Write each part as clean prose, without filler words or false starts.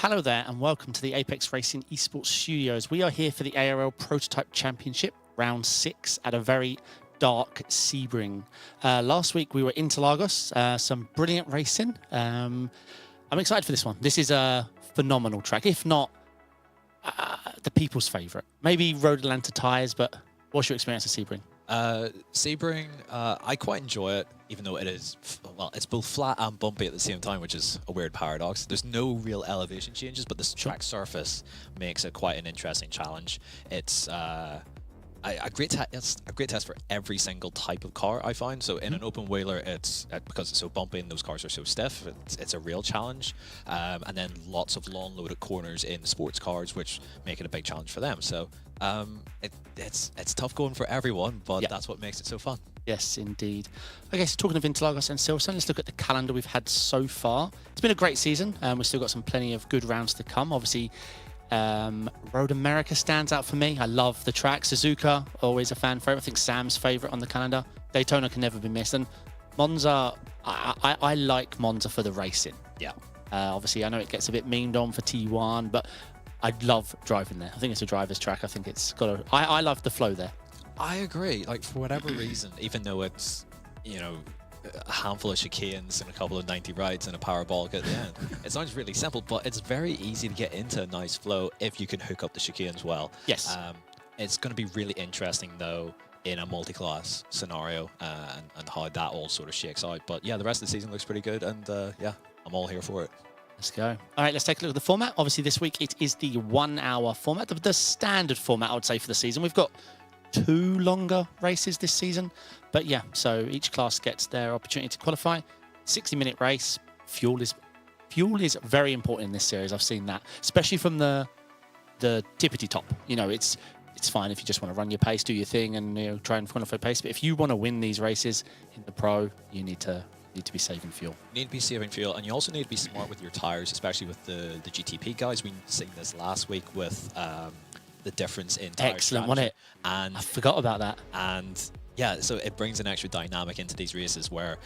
Hello there and welcome to the Apex Racing Esports Studios. We are here for the ARL Prototype Championship, round 6 at a very dark Sebring. Last week we were in Interlagos, some brilliant racing. I'm excited for this one. This is a phenomenal track, if not the people's favourite. Maybe Road Atlanta tyres, but what's your experience of Sebring? Sebring, I quite enjoy it, even though it is, well, it's both flat and bumpy at the same time, which is a weird paradox. There's no real elevation changes, but the track surface makes it quite an interesting challenge. It's a great test for every single type of car, I find. So in an open wheeler, it's because it's so bumpy and those cars are so stiff, it's a real challenge. And then lots of long loaded corners in sports cars, which make it a big challenge for them. So it's tough going for everyone, but that's what makes it so fun. Yes, indeed. Okay, so talking of Interlagos and Silverstone, let's look at the calendar we've had so far. It's been a great season. We've still got plenty of good rounds to come. Obviously, Road America stands out for me. I love the track. Suzuka, always a fan favourite. I think Sam's favourite on the calendar. Daytona can never be missed. And Monza, I like Monza for the racing. Yeah. Obviously, I know it gets a bit memed on for T1, but I love driving there. I think it's a driver's track. I think it's got a... I love the flow there. I agree. Like, for whatever reason, even though it's, you know, a handful of chicanes and a couple of 90 rides and a parabolic at the end. It sounds really simple, but it's very easy to get into a nice flow if you can hook up the chicanes well. Yes. It's going to be really interesting, though, in a multi-class scenario and how that all sort of shakes out. But yeah, the rest of the season looks pretty good, and yeah, I'm all here for it. Let's go. All right, let's take a look at the format. Obviously, this week it is the 1 hour format, the standard format, I would say, for the season. We've got 2 longer races this season, but yeah, so each class gets their opportunity to qualify. 60-minute race. Fuel is very important in this series. I've seen that, especially from the tippity top. You know, it's fine if you just want to run your pace, do your thing, and try and qualify pace. But if you want to win these races in the pro, you need to be saving fuel. You need to be saving fuel, and you also need to be smart with your tires, especially with the GTP guys. We've seen this last week with the difference in tire Excellent, wasn't it? And I forgot about that. And yeah, so it brings an extra dynamic into these races where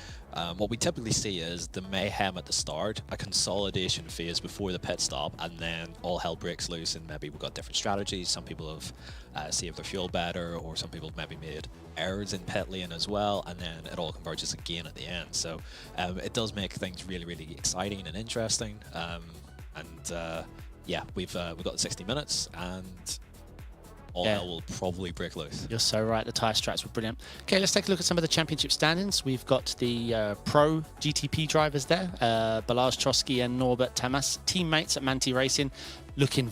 what we typically see is the mayhem at the start, a consolidation phase before the pit stop, and then all hell breaks loose, and maybe we've got different strategies. Some people have saved their fuel better, or some people have maybe made errors in pit lane as well, and then it all converges again at the end. So it does make things really, really exciting and interesting. Yeah, we've got the 60 minutes, and all hell will probably break loose. You're so right. The tyre strats were brilliant. Okay, let's take a look at some of the championship standings. We've got the pro GTP drivers there, Balazs Trotsky and Norbert Tamas, teammates at Manti Racing, looking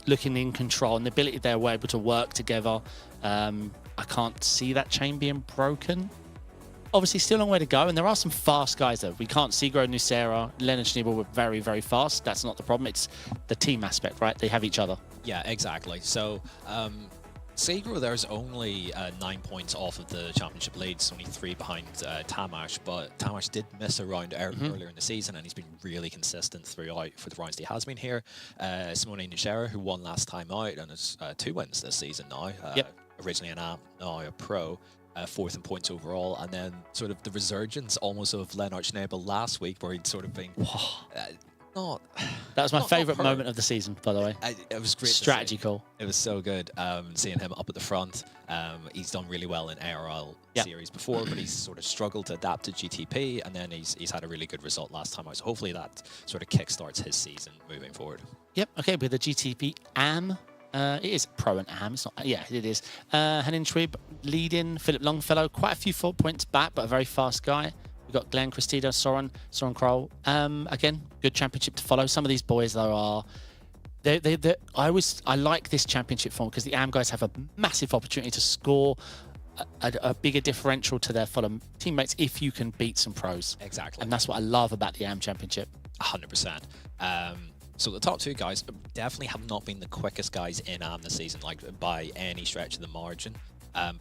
looking in control, and the ability they were able to work together. I can't see that chain being broken. Obviously, still a long way to go, and there are some fast guys there. We can't see Sigro, Nucera, Leonard Schneebel were very, very fast. That's not the problem. It's the team aspect, right? They have each other. Yeah, exactly. So, Sigro, there's only 9 points off of the championship lead. It's only 3 behind Tamash, but Tamash did miss a round earlier in the season, and he's been really consistent throughout for the rounds he has been here. Simone Nucera, who won last time out, and has 2 wins this season now. Originally an amp, now a pro. 4th in points overall, and then sort of the resurgence almost of Leonard Schnabel last week, where he'd sort of been that was my favourite moment of the season, by the way. It was great. Strategy call. It was so good seeing him up at the front. He's done really well in ARL series before, but he's sort of struggled to adapt to GTP, and then he's had a really good result last time out. So hopefully that sort of kickstarts his season moving forward. Yep. Okay, with the GTP AM. It is pro and AM. It's not. Yeah, it is. Henning Schwib leading. Philip Longfellow, quite a few 4 points back, but a very fast guy. We've got Glenn Christida, Soren Kroll. Again, good championship to follow. Some of these boys though are. I like this championship form because the AM guys have a massive opportunity to score a bigger differential to their fellow teammates if you can beat some pros. Exactly. And that's what I love about the AM championship. 100%. So the top 2 guys definitely have not been the quickest guys in AM this season, like by any stretch of the margin.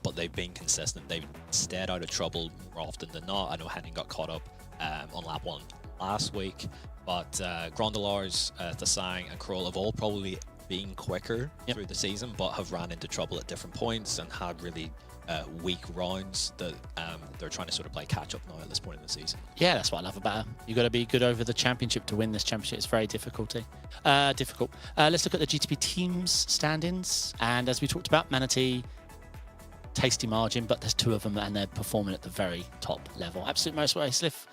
But they've been consistent. They've stayed out of trouble more often than not. I know Henning got caught up on lap 1 last week, but Grondelars, Thasang, and Kroll have all probably been quicker through the season, but have ran into trouble at different points and had really weak rounds that they're trying to sort of play catch up now at this point in the season. Yeah, that's what I love about it. You've got to be good over the championship to win this championship. It's very difficult. Let's look at the GTP teams stand-ins. And as we talked about, Manatee, tasty margin, but there's 2 of them and they're performing at the very top level. Absolute Most Racelift,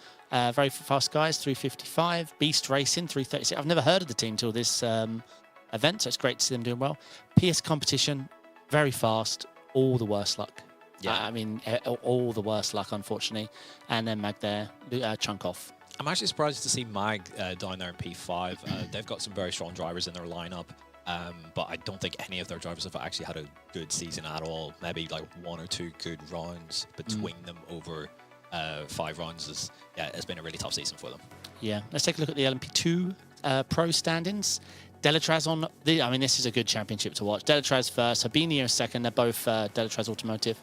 very fast guys, 355. Beast Racing, 336. I've never heard of the team till this event, so it's great to see them doing well. PS Competition, very fast, all the worst luck. Yeah, I mean, all the worst luck, unfortunately. And then Mag there, chunk off. I'm actually surprised to see Mag down there in P5. They've got some very strong drivers in their lineup, but I don't think any of their drivers have actually had a good season at all. Maybe like 1 or 2 good rounds between them over 5 rounds. It's been a really tough season for them. Yeah, let's take a look at the LMP2 pro stand-ins. Delatraz on I mean, this is a good championship to watch. Delatraz first, Habinio second. They're both Delatraz Automotive.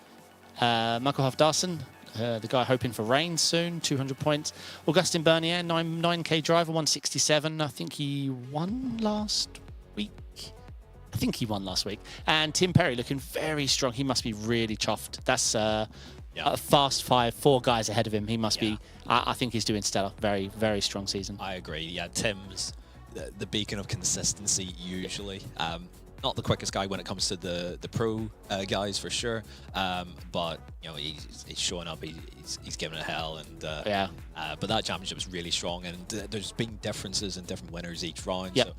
Michael Huff-Darson, the guy hoping for rain soon, 200 points. Augustin Bernier, 9K driver, 167. I think he won last week. And Tim Perry looking very strong. He must be really chuffed. That's a fast 4 guys ahead of him. He must be, I think he's doing stellar. Very, very strong season. I agree. Yeah, Tim's the beacon of consistency usually. Not the quickest guy when it comes to the pro guys for sure, but you know he's showing up. He's giving it hell, and but that championship was really strong, and there's been differences in different winners each round. So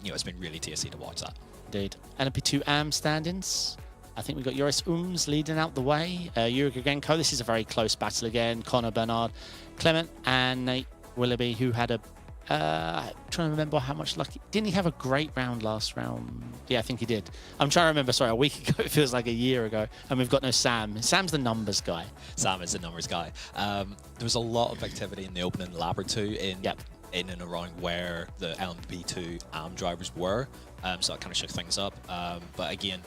you know it's been really tasty to watch that. Indeed. LMP2 AM stand-ins. I think we've got Joris Ooms leading out the way. Yuri Gagenko. This is a very close battle again. Connor Bernard, Clement, and Nate Willoughby, who had a I'm trying to remember how much luck. Didn't he have a great round last round? Yeah, I think he did. I'm trying to remember. Sorry, a week ago. It feels like a year ago. And we've got no Sam. Sam's the numbers guy. Sam is the numbers guy. There was a lot of activity in the opening lap or 2 in and around where the LMP2 AM drivers were. So that kind of shook things up. But again,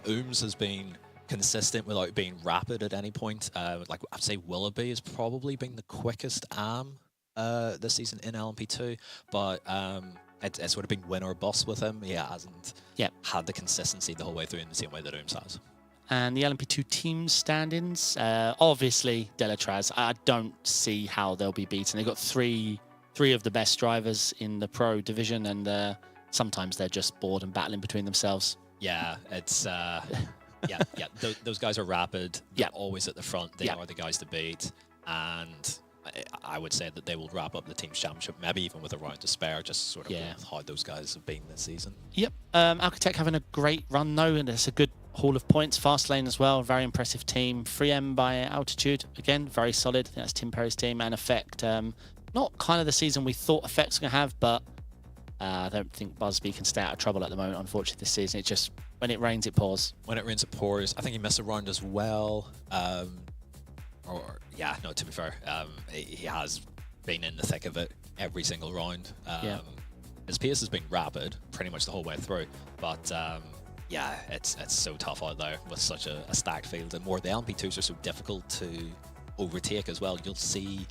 Ooms has been consistent without being rapid at any point. Like I'd say Willoughby has probably been the quickest AM this season in LMP2, but it's sort of been win or bust with him. He hasn't had the consistency the whole way through in the same way that Ooms has. And the LMP2 team stand-ins, obviously Delatraz. I don't see how they'll be beaten. They've got three of the best drivers in the pro division, and sometimes they're just bored and battling between themselves. Yeah, it's those guys are rapid. They're always at the front. They are the guys to beat, and I would say that they will wrap up the team's championship, maybe even with a round to spare, just sort of with how those guys have been this season. Yep. Alcatech having a great run, though, and it's a good haul of points. Fast lane as well, very impressive team. 3M by altitude, again, very solid. I think that's Tim Perry's team. And Effect, not kind of the season we thought Effect's going to have, but I don't think Busby can stay out of trouble at the moment, unfortunately, this season. It just, when it rains, it pours. When it rains, it pours. I think he missed a round as well. To be fair, he has been in the thick of it every single round. His pace has been rapid pretty much the whole way through, but it's so tough out there with such a stacked field, and more the LMP2s are so difficult to overtake as well. You'll see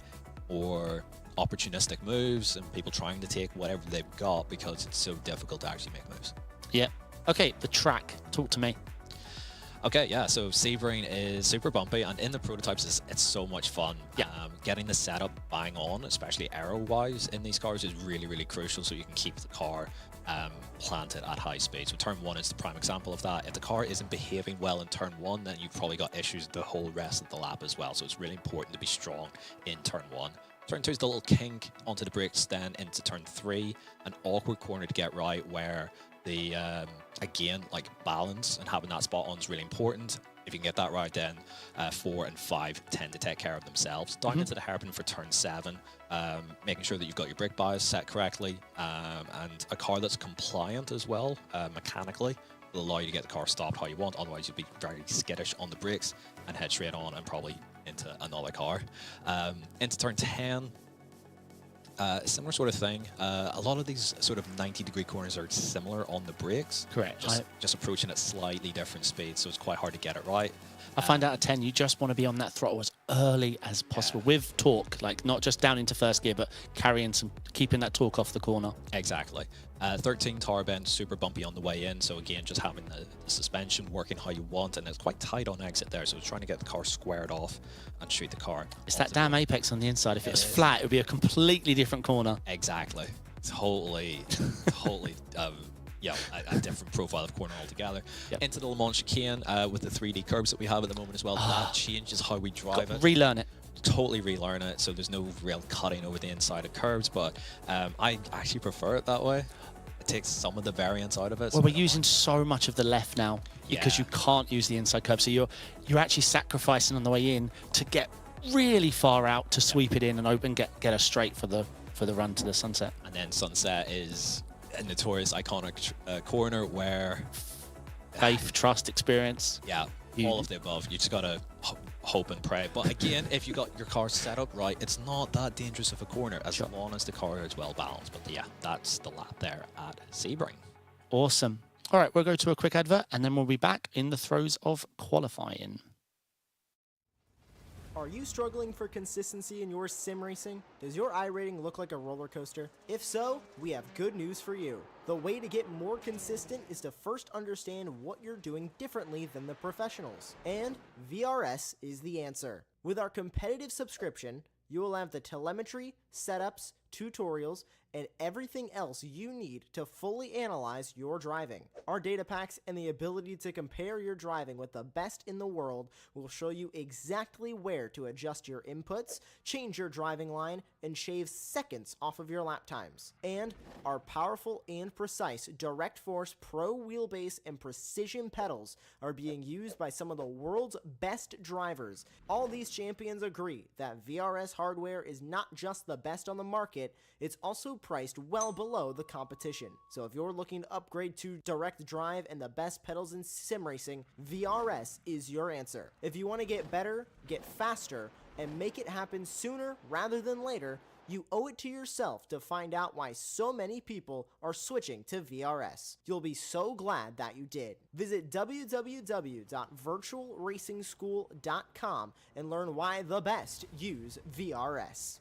more opportunistic moves and people trying to take whatever they've got because it's so difficult to actually make moves. Yeah. Okay, the track. Talk to me. Okay, yeah, so Sebring is super bumpy, and in the prototypes, it's so much fun. Getting the setup bang on, especially aero-wise in these cars, is really, really crucial so you can keep the car planted at high speed. So turn 1 is the prime example of that. If the car isn't behaving well in turn 1, then you've probably got issues the whole rest of the lap as well. So it's really important to be strong in turn 1. Turn 2 is the little kink onto the brakes, then into turn 3, an awkward corner to get right where the again, like balance and having that spot on is really important. If you can get that right, then 4 and 5 tend to take care of themselves. Down into the hairpin for turn 7, making sure that you've got your brake bias set correctly, and a car that's compliant as well, mechanically, will allow you to get the car stopped how you want. Otherwise, you'll be very skittish on the brakes and head straight on and probably into another car. Into turn 10, similar sort of thing. A lot of these sort of 90-degree corners are similar on the brakes. Correct. Just approaching at slightly different speeds, so it's quite hard to get it right. I find out at 10, you just want to be on that throttle as early as possible with torque, like not just down into first gear, but keeping that torque off the corner. Exactly. 13 tower bend, super bumpy on the way in. So again, just having the suspension working how you want, and it's quite tight on exit there. So it's trying to get the car squared off and shoot the car. It's that damn apex on the inside. If it was flat, it would be a completely different corner. Exactly. Totally. Yeah, a different profile of corner altogether. Yep. Into the Le Mans chicane with the 3D curbs that we have at the moment as well. That changes how we drive it. Relearn it. Totally relearn it, so there's no real cutting over the inside of curbs, but I actually prefer it that way. It takes some of the variance out of it. Well, we're using so much of the left now because you can't use the inside curb, so you're actually sacrificing on the way in to get really far out to sweep it in and open, get a straight for the run to the sunset. And then sunset is a notorious iconic corner where faith, trust, experience. Yeah, all of the above. You just gotta hope and pray. But again, if you got your car set up right, it's not that dangerous of a corner as long as the car is well balanced. But yeah, that's the lap there at Sebring. Awesome. All right, we'll go to a quick advert and then we'll be back in the throes of qualifying. Are you struggling for consistency in your sim racing? Does your iRating look like a roller coaster? If so, we have good news for you. The way to get more consistent is to first understand what you're doing differently than the professionals. And VRS is the answer. With our competitive subscription, you will have the telemetry, setups, tutorials, and everything else you need to fully analyze your driving. Our data packs and the ability to compare your driving with the best in the world will show you exactly where to adjust your inputs, change your driving line, and shave seconds off of your lap times. And our powerful and precise Direct Force Pro wheelbase and precision pedals are being used by some of the world's best drivers. All these champions agree that VRS hardware is not just the best on the market, it's also priced well below the competition. So if you're looking to upgrade to direct drive and the best pedals in sim racing, VRS is your answer. If you want to get better, get faster, and make it happen sooner rather than later, you owe it to yourself to find out why so many people are switching to VRS. You'll be so glad that you did. Visit www.virtualracingschool.com and learn why the best use VRS.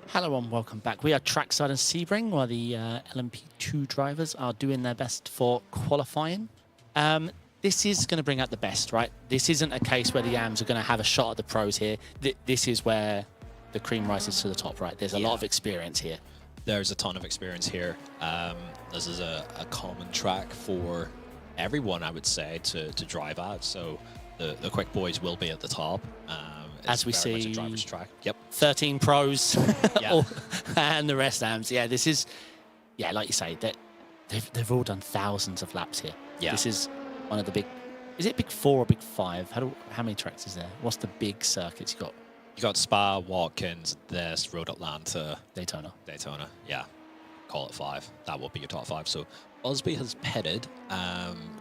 Hello and welcome back. We are trackside in Sebring while the LMP2 drivers are doing their best for qualifying. This is going to bring out the best, right? This isn't a case where the AMs are going to have a shot at the pros here. This is where the cream rises to the top, right? There's a lot of experience here. There's a ton of experience here. This is a common track for everyone, I would say, to drive at. So the quick boys will be at the top. As we see, much a driver's track. Yep. 13 pros and the rest AMs. Yeah, this is, like you say, that they've all done thousands of laps here. Yeah. This is one of the big, is it big 4 or big 5? How many tracks is there? What's the big circuits you got? You got Spa, Watkins, this, Road Atlanta. Daytona. Yeah. Call it 5. That will be your top 5. So Busby has pitted.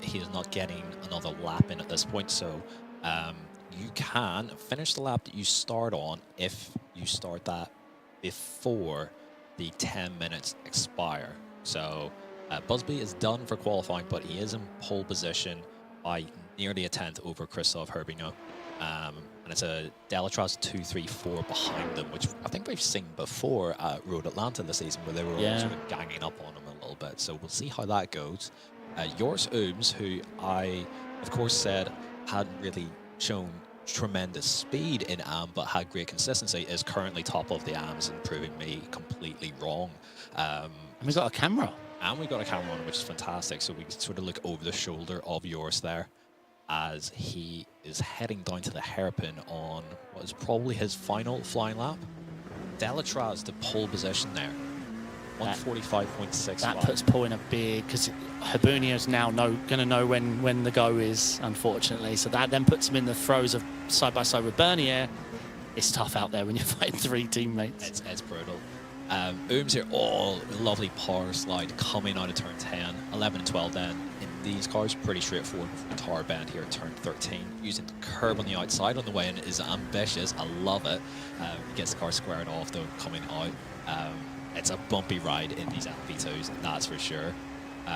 He is not getting another lap in at this point. So you can finish the lap that you start on if you start that before the 10 minutes expire. So Busby is done for qualifying, but he is in pole position by nearly a tenth over Christoph Herbino. And it's a Delatraz 2-3-4 behind them, which I think we've seen before at Road Atlanta this season, where they were all sort of ganging up on him a little bit. So we'll see how that goes. Yours Ooms, who I, of course, said hadn't really shown tremendous speed in AM, but had great consistency, is currently top of the AMs and proving me completely wrong. And we've got a camera. And we got a camera on him, which is fantastic. So we can sort of look over the shoulder of yours there as he is heading down to the hairpin on what is probably his final flying lap. Delatraz to pole position there. 145.65. That puts Paul in a big, because Herbunio's now going to know when the go is, unfortunately. So that then puts him in the throes of side-by-side with Bernier. It's tough out there when you're fighting 3 teammates. It's brutal. Ooms here, lovely power slide coming out of turn 10, 11 and 12 then. In these cars, pretty straightforward. Tower bend here at turn 13. Using the curb on the outside on the way in is ambitious. I love it. Gets the car squared off though, coming out. It's a bumpy ride in these LP2s, that's for sure.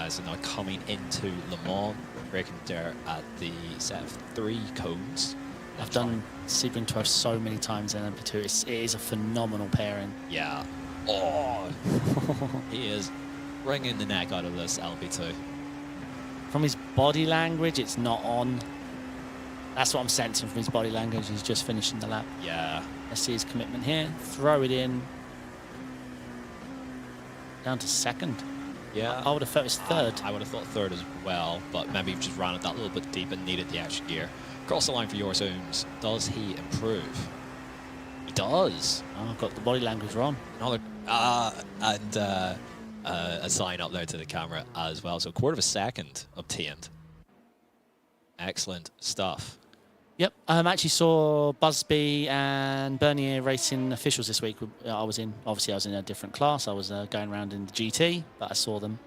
So now coming into Le Mans, breaking there at the set of 3 cones. I've done Sebring 12 so many times in LMP2. It is a phenomenal pairing. Yeah. Oh, he is wringing the neck out of this LMP2. From his body language, it's not on. That's what I'm sensing from his body language. He's just finishing the lap. Yeah. Let's see his commitment here. Throw it in. Down to second. Yeah. I would have thought it was third. I would have thought third as well, but maybe he just ran it that little bit deep and needed the extra gear. Cross the line for your zones. Does he improve? He does. Oh, I've got the body language wrong. Another and a sign up there to the camera as well. So a quarter of a second obtained. Excellent stuff. Yep, I actually saw Busby and Bernier racing officials this week. Obviously I was in a different class. I was going around in the GT, but I saw them.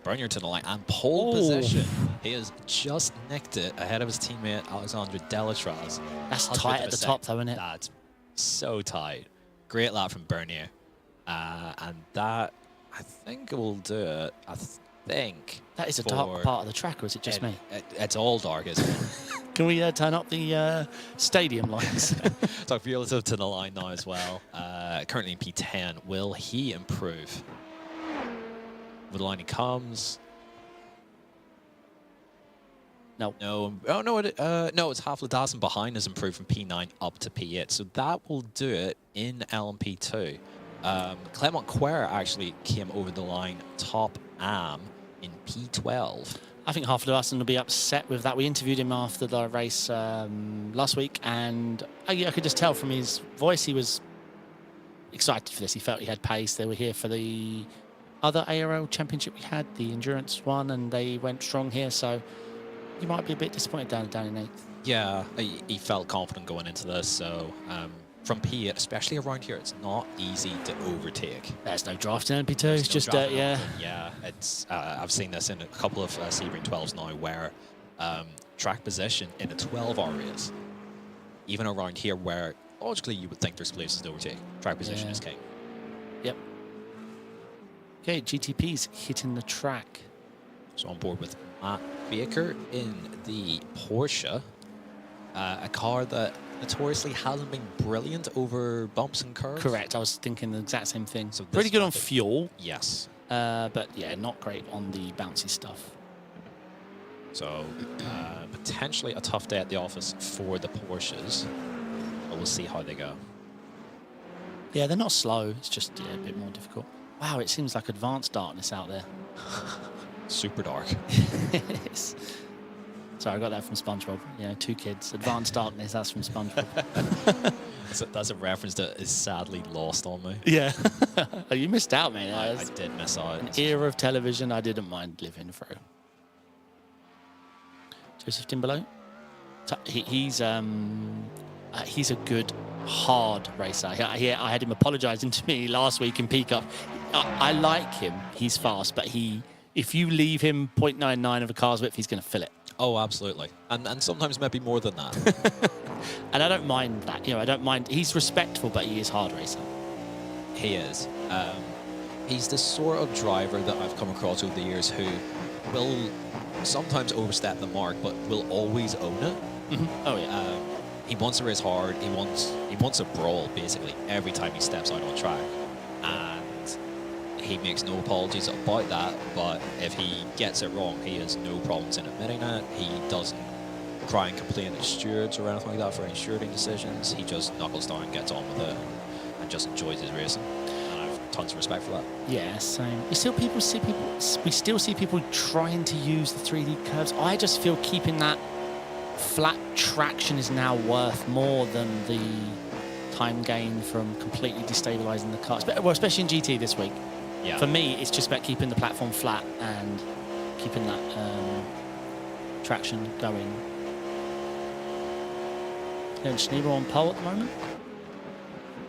Bernier to the line and pole position. He has just nicked it ahead of his teammate Alexandre Delatraz. That's tight at the top though, isn't it? That's so tight. Great lap from Bernier. And that, I think, will do it. I think. That is a dark part of the track, or is it just me? It's all dark, isn't it? Can we turn up the stadium lights? Talk relative to the line now as well. Currently in P10. Will he improve? Over the line he comes. No. No. Oh, no. No, it's half Ladassen behind has improved from P9 up to P8. So that will do it in LMP2. Clement Quer actually came over the line top AM in P12. I think half of us will be upset with that. We interviewed him after the race last week, and I could just tell from his voice he was excited for this. He felt he had pace. They were here for the other ARL championship we had, the endurance one, and they went strong here. So he might be a bit disappointed down in 8th. Yeah, he felt confident going into this. So from P8, especially around here, it's not easy to overtake. There's no draft in LP2. It's just yeah. Yeah, it's I've seen this in a couple of Sebring 12s now, where track position in a 12-hour race, even around here, where logically you would think there's places to overtake, track position is king. Yep. Okay, GTP's hitting the track. So on board with Matt Baker in the Porsche, a car that notoriously hasn't been brilliant over bumps and curves. Correct. I was thinking the exact same thing. So pretty good on fuel. Yes. But yeah, not great on the bouncy stuff. So potentially a tough day at the office for the Porsches. But we'll see how they go. Yeah, they're not slow. It's just a bit more difficult. Wow, it seems like advanced darkness out there. Super dark. Yes. Sorry, I got that from SpongeBob. You know, 2 kids. Advanced darkness, that's from SpongeBob. That's a reference that is sadly lost on me. Yeah. Oh, you missed out, mate. I did miss out. An era of television I didn't mind living through. Joseph Dimbelow. He's a good, hard racer. I had him apologising to me last week in Peacup. I like him. He's fast, but if you leave him 0.99 of a car's width, he's going to fill it. Oh, absolutely. And sometimes maybe more than that. And I don't mind that. You know, I don't mind. He's respectful, but he is hard racing. He is. He's the sort of driver that I've come across over the years who will sometimes overstep the mark, but will always own it. Mm-hmm. Oh, yeah. He wants to race hard. He wants a brawl, basically, every time he steps out on track. And he makes no apologies about that, but if he gets it wrong, he has no problems in admitting it. He doesn't cry and complain at stewards or anything like that for any stewarding decisions. He just knuckles down, gets on with it, and just enjoys his racing. And I have tons of respect for that. Yeah, same. We still see people trying to use the 3D curves. I just feel keeping that flat traction is now worth more than the time gain from completely destabilizing the cars. Well, especially in GT this week. Yeah. For me, it's just about keeping the platform flat and keeping that traction going. And Schneebel on pole at the moment.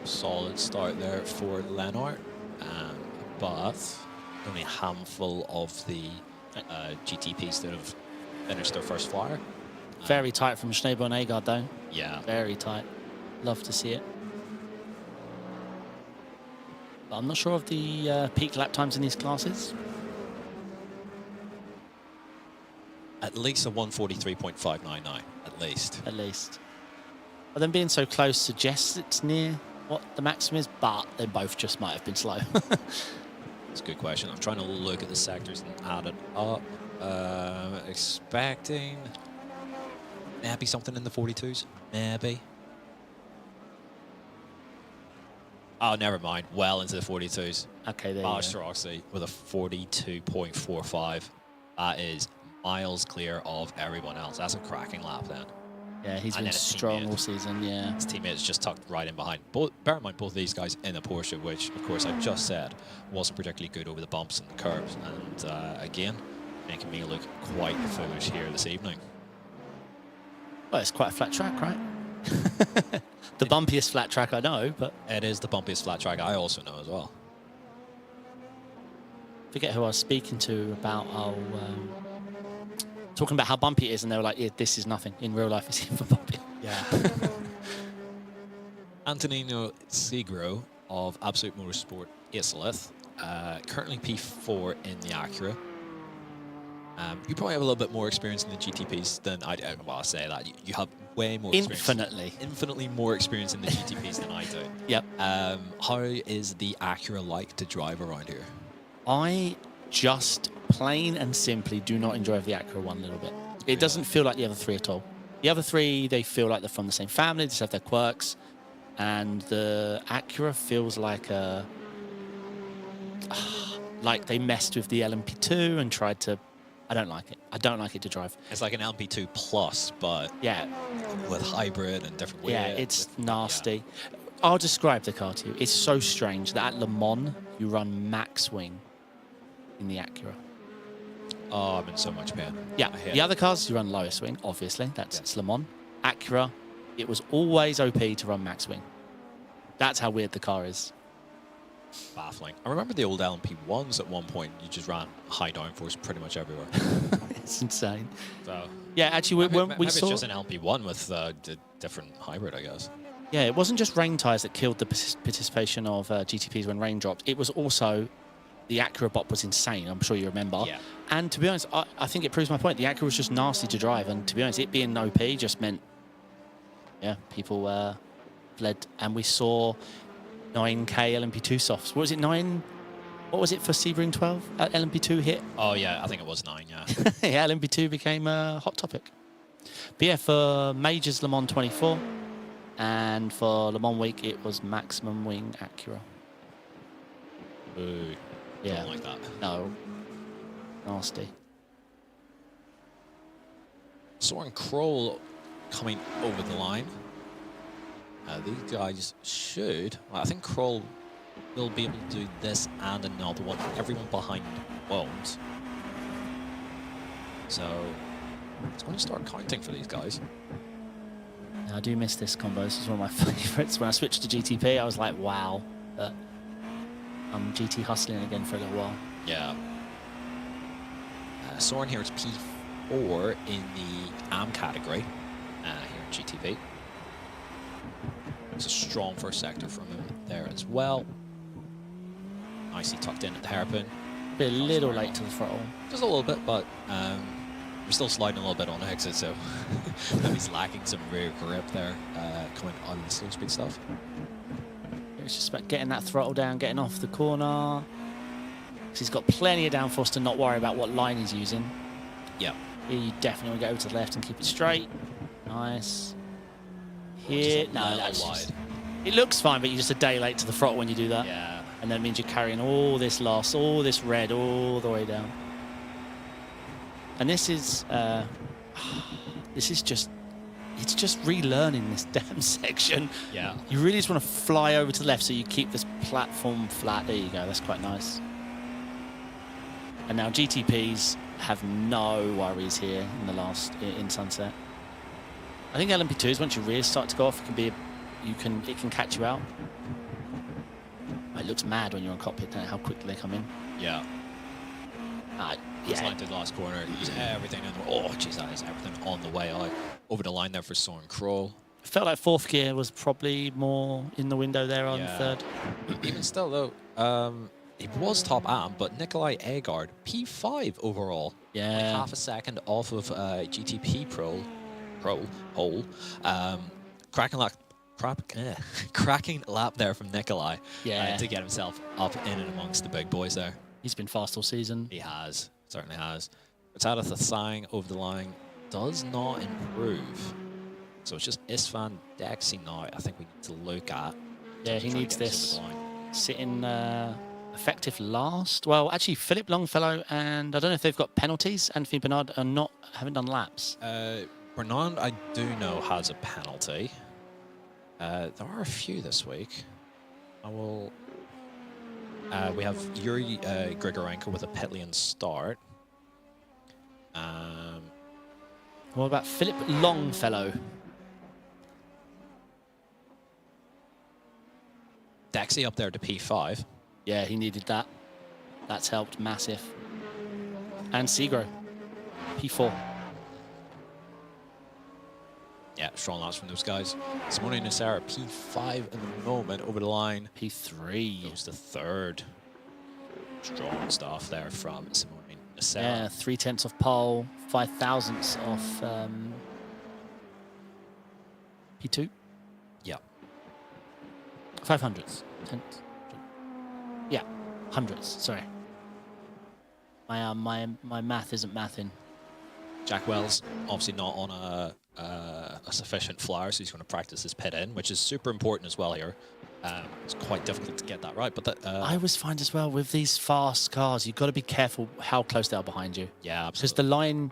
Solid start there for Lennart, but only a handful of the GTPs that have finished their first flyer. Very tight from Schneebel and Agard, though. Yeah. Very tight. Love to see it. But I'm not sure of the peak lap times in these classes. At least a 143.599, at least. At least. But them being so close suggests it's near what the maximum is, but they both just might have been slow. That's a good question. I'm trying to look at the sectors and add it up. Expecting maybe something in the 42s. Maybe. Oh, never mind. Well into the 42s. Okay, there you Marsh go. Roxy with a 42.45. That is miles clear of everyone else. That's a cracking lap then. Yeah, he's And been then his strong teammate. all season, yeah. His teammates just tucked right in behind. Bear in mind, both of these guys in a Porsche, which, of course, I just said wasn't particularly good over the bumps and the curves. And, again, making me look quite foolish here this evening. Well, it's quite a flat track, right? The bumpiest flat track I know, but It is the bumpiest flat track I also know as well. forget who I was speaking to about talking about how bumpy it is, and they were like, yeah, this is nothing. In real life, it's even bumpy. Yeah. Antonino Segro of Absolute Motorsport Islith, currently P4 in the Acura. You probably have a little bit more experience in the GTPs than I do. Well, I say that. You have way more experience. Infinitely more experience in the GTPs than I do. Yep. How is the Acura like to drive around here? I just plain and simply do not enjoy the Acura one little bit. It doesn't feel like the other three at all. The other three, they feel like they're from the same family, they just have their quirks. And the Acura feels like like they messed with the LMP2 and tried to. I don't like it. I don't like it to drive. It's like an LMP2 Plus, but Yeah, with hybrid and different weight. yeah, it's nasty. I'll describe the car to you. It's so strange that at Le Mans, you run max wing in the Acura. Oh, I'm in so much pain. Yeah, I hate the it. other cars, you run lowest wing, obviously. It's Le Mans. Acura, it was always OP to run max wing. That's how weird the car is. Baffling. I remember the old LMP1s at one point. You just ran high downforce pretty much everywhere. It's insane. So Yeah, actually, when we maybe saw... it's just an LMP1 with different hybrid, I guess. Yeah, it wasn't just rain tyres that killed the participation of GTPs when rain dropped. It was also the Acura bop was insane. I'm sure you remember. Yeah. And to be honest, I think it proves my point. The Acura was just nasty to drive, and to be honest, it being OP just meant, yeah, people fled, and we saw 9K LMP2 softs. What was it, 9? What was it for Sebring 12? LMP2 hit? Oh, yeah, I think it was 9, yeah. Yeah, LMP2 became a hot topic. But yeah, for Majors Le Mans 24, and for Le Mans week, it was maximum wing Acura. Ooh, Yeah. don't like that. No. Nasty. Soren Kroll coming over the line. These guys should... Well, I think Kroll will be able to do this and another one. Everyone behind won't. So it's going to start counting for these guys. I do miss this combo. This is one of my favourites. When I switched to GTP, I was like, wow. But I'm GT hustling again for a little while. Yeah. Soren here is P4 in the AM category here in GTP. It's a strong first sector from him there as well. Nicely tucked in at the hairpin. Bit a little late to the throttle. Just a little bit, but we're still sliding a little bit on exit, so he's lacking some rear grip there coming out of the slow speed stuff. It's just about getting that throttle down, getting off the corner. 'Cause he's got plenty of downforce to not worry about what line he's using. Yeah. Here you definitely want to go to the left and keep it straight. Nice. Here, Just a no, little that's wide. just, it looks fine, but you're just a day late to the throttle when you do that. Yeah. And that means you're carrying all this loss, all this red, all the way down. And this is just, it's just relearning this damn section. Yeah. You really just want to fly over to the left so you keep this platform flat. There you go, that's quite nice. And now GTPs have no worries here in the last, in Sunset. I think LMP2s, once your rears start to go off, it can catch you out. It looks mad when you're on cockpit, don't it, how quickly they come in. Yeah. He's lined to the last corner. He's everything in the... Oh, jeez, that is everything on the way out. Over the line there for Soren Kroll. I felt like fourth gear was probably more in the window there on third. Even still, though, He was top AM, but Nikolai Agard, P5 overall. Yeah. Like half a second off of GTP Pro hole. Cracking lap, cracking lap there from Nikolai to get himself up in and amongst the big boys there. He's been fast all season. He has, certainly has. Without the Sang over the line does not improve. So it's just Isfan Dexy now I think we need to look at. Yeah, he needs this. Sitting effective last. Well, actually, Philip Longfellow and I don't know if they've got penalties. Anthony Bernard haven't done laps. Bernard, I do know, has a penalty. There are a few this week. I will. We have Yuri Grigorenko with a pit lane start. What about Philip Longfellow? Dexy up there to P5. Yeah, he needed that. That's helped massive. And Segro, P4. Yeah, strong laps from those guys. Simone Nacera, P5 at the moment over the line. P3. Goes to third. Strong stuff there from Simone Nacera. Yeah, 3/10 of pole, 5/1000 of P2. Yeah. 500s. Yeah, hundreds. Sorry. My math isn't mathing. Jack Wells obviously not on a sufficient flyer, so he's going to practice his pit in, which is super important as well here. It's quite difficult to get that right, but I always find as well with these fast cars, you've got to be careful how close they are behind you. Yeah, because absolutely. the line,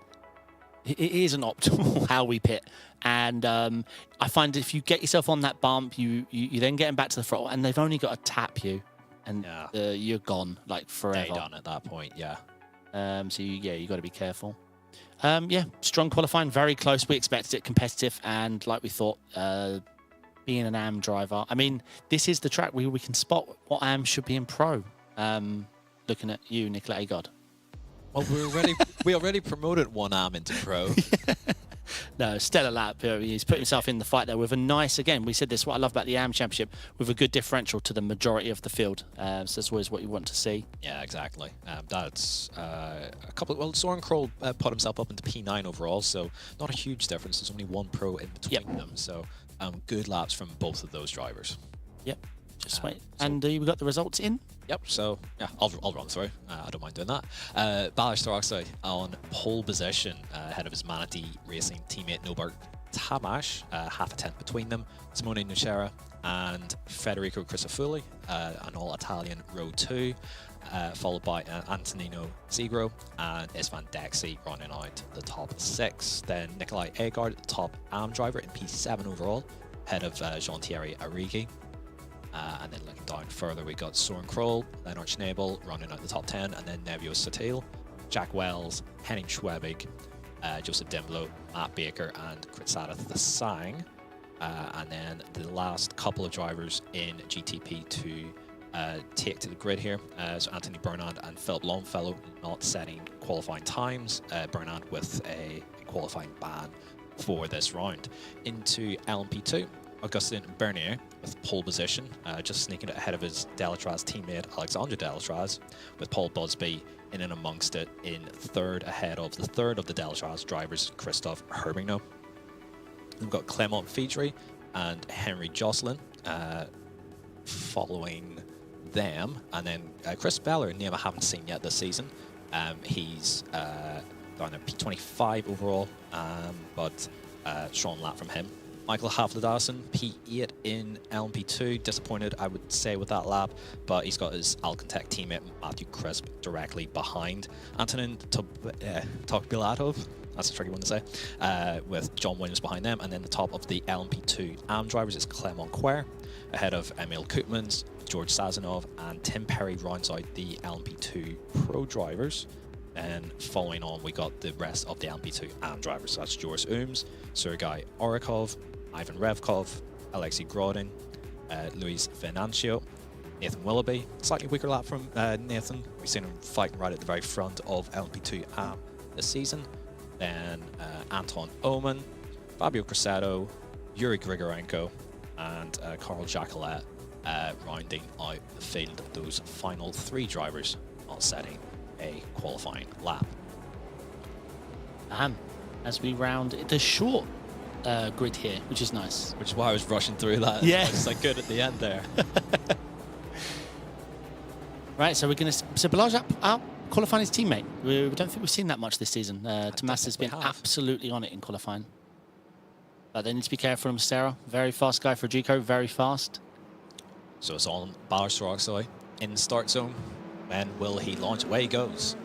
it isn't optimal how we pit, and I find if you get yourself on that bump, you then getting back to the throttle, and they've only got to tap you, and you're gone like forever. Day done at that point, yeah. So you got to be careful. Yeah, strong qualifying, very close. We expected it competitive, and like we thought, being an AM driver. I mean, this is the track where we can spot what AM should be in pro. Looking at you, Nicola Agard. Well, we already promoted one AM into pro. No, stellar lap. He's put himself in the fight there with a nice, again, we said this, what I love about the AM Championship, with a good differential to the majority of the field. So that's always what you want to see. Yeah, exactly. That's a couple. Well, Soren Kroll put himself up into P9 overall, so not a huge difference. There's only one pro in between them, so good laps from both of those drivers. Yep. Just wait. And we got the results in? Yep, so yeah, I'll run through. I don't mind doing that. Balazs Taroxai on pole position ahead of his Manatee Racing teammate Nobert Tamash, half a tenth between them. Simone Nocera and Federico Crisafulli, an all-Italian row 2, followed by Antonino Segro and Isvan Dexy running out the top 6. Then Nikolai Agard, the top AM driver in P7 overall, ahead of Jean-Thierry Arrighi. And then looking down further, we got Soren Kroll, Leonard Schnabel running out the top 10, and then Nevio Satil, Jack Wells, Henning Schwebig, Joseph Dimblo, Matt Baker, and Kritsadath the Sang. And then the last couple of drivers in GTP to take to the grid here. So Anthony Bernard and Philip Longfellow not setting qualifying times. Bernard with a qualifying ban for this round. Into LMP2. Augustin Bernier with pole position, just sneaking it ahead of his Delatraz teammate Alexandre Delatraz, with Paul Busby in and amongst it in third, ahead of the third of the Delatraz drivers, Christophe Herbigno. We've got Clement Fidry and Henry Jocelyn following them, and then Chris Beller, a name I haven't seen yet this season. He's down at P25 overall, but strong lap from him. Michael Havladassen, P8 in LMP2. Disappointed, I would say, with that lap, but he's got his Alcantech teammate Matthew Crisp directly behind. Antonin Tokbilatov, that's a tricky one to say, with John Williams behind them. And then the top of the LMP2 AM drivers is Clement Quer, ahead of Emil Koopmans, George Sazonov, and Tim Perry rounds out the LMP2 Pro drivers. And following on, we got the rest of the LMP2 AM drivers. So that's Joris Ooms, Sergei Orikov, Ivan Revkov, Alexei Grodin, Luis Venancio, Nathan Willoughby. Slightly weaker lap from Nathan. We've seen him fighting right at the very front of LMP2 AM this season. Then Anton Oman, Fabio Crisado, Yuri Grigorenko, and Carl Jacquelet rounding out the field. Those final 3 drivers not setting a qualifying lap. As we round the short grid here, which is nice. Which is why I was rushing through that. Yeah. It's like good at the end there. Right, so we're going to... So Balazs out qualifying his teammate. We don't think we've seen that much this season. Tomas has been absolutely on it in qualifying. But they need to be careful of Sarah. Very fast guy for Gico, very fast. So it's on Balazs Roxoy in the start zone. When will he launch? Away he goes.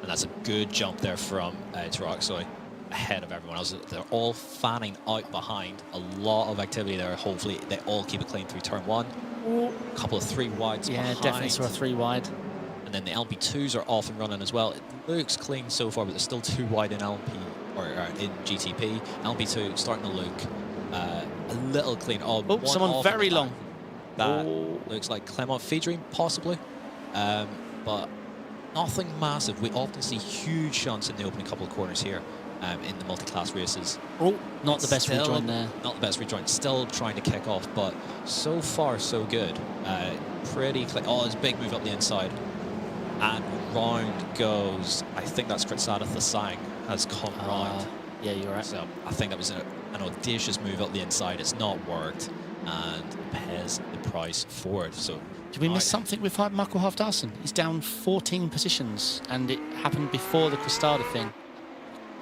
And that's a good jump there from Roxoy ahead of everyone else. They're all fanning out behind. A lot of activity there. Hopefully they all keep it clean through turn 1. A couple of 3 wides behind. Definitely saw a 3 wide. And then the LP2s are off and running as well. It looks clean so far, but there's still 2 wide in LP or in GTP. LP2 starting to look a little clean. Oh, someone very long. That looks like Clement Feedream, possibly. But nothing massive. We often see huge shunts in the opening couple of corners here in the multi-class races. Not the best rejoin there. Not the best rejoin. Still trying to kick off, but so far so good. Pretty clean. Oh, there's a big move up the inside. And round goes. I think that's Kritsada Thasang has come round. Yeah, you're right. So I think that was an audacious move up the inside. It's not worked and pays the price for it. So did we miss something with Michael Halfdarson? He's down 14 positions, and it happened before the Kritsada thing.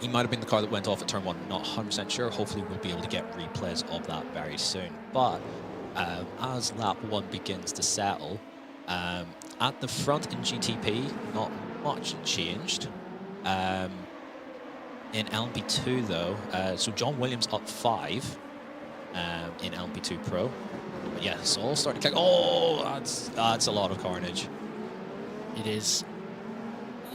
He might have been the car that went off at turn 1. Not 100% sure. Hopefully we'll be able to get replays of that very soon. But as lap 1 begins to settle, at the front in GTP, not much changed. In LMP2 though, so John Williams up 5 in LMP2 Pro. But yeah, it's all starting to click. Oh, that's a lot of carnage. It is.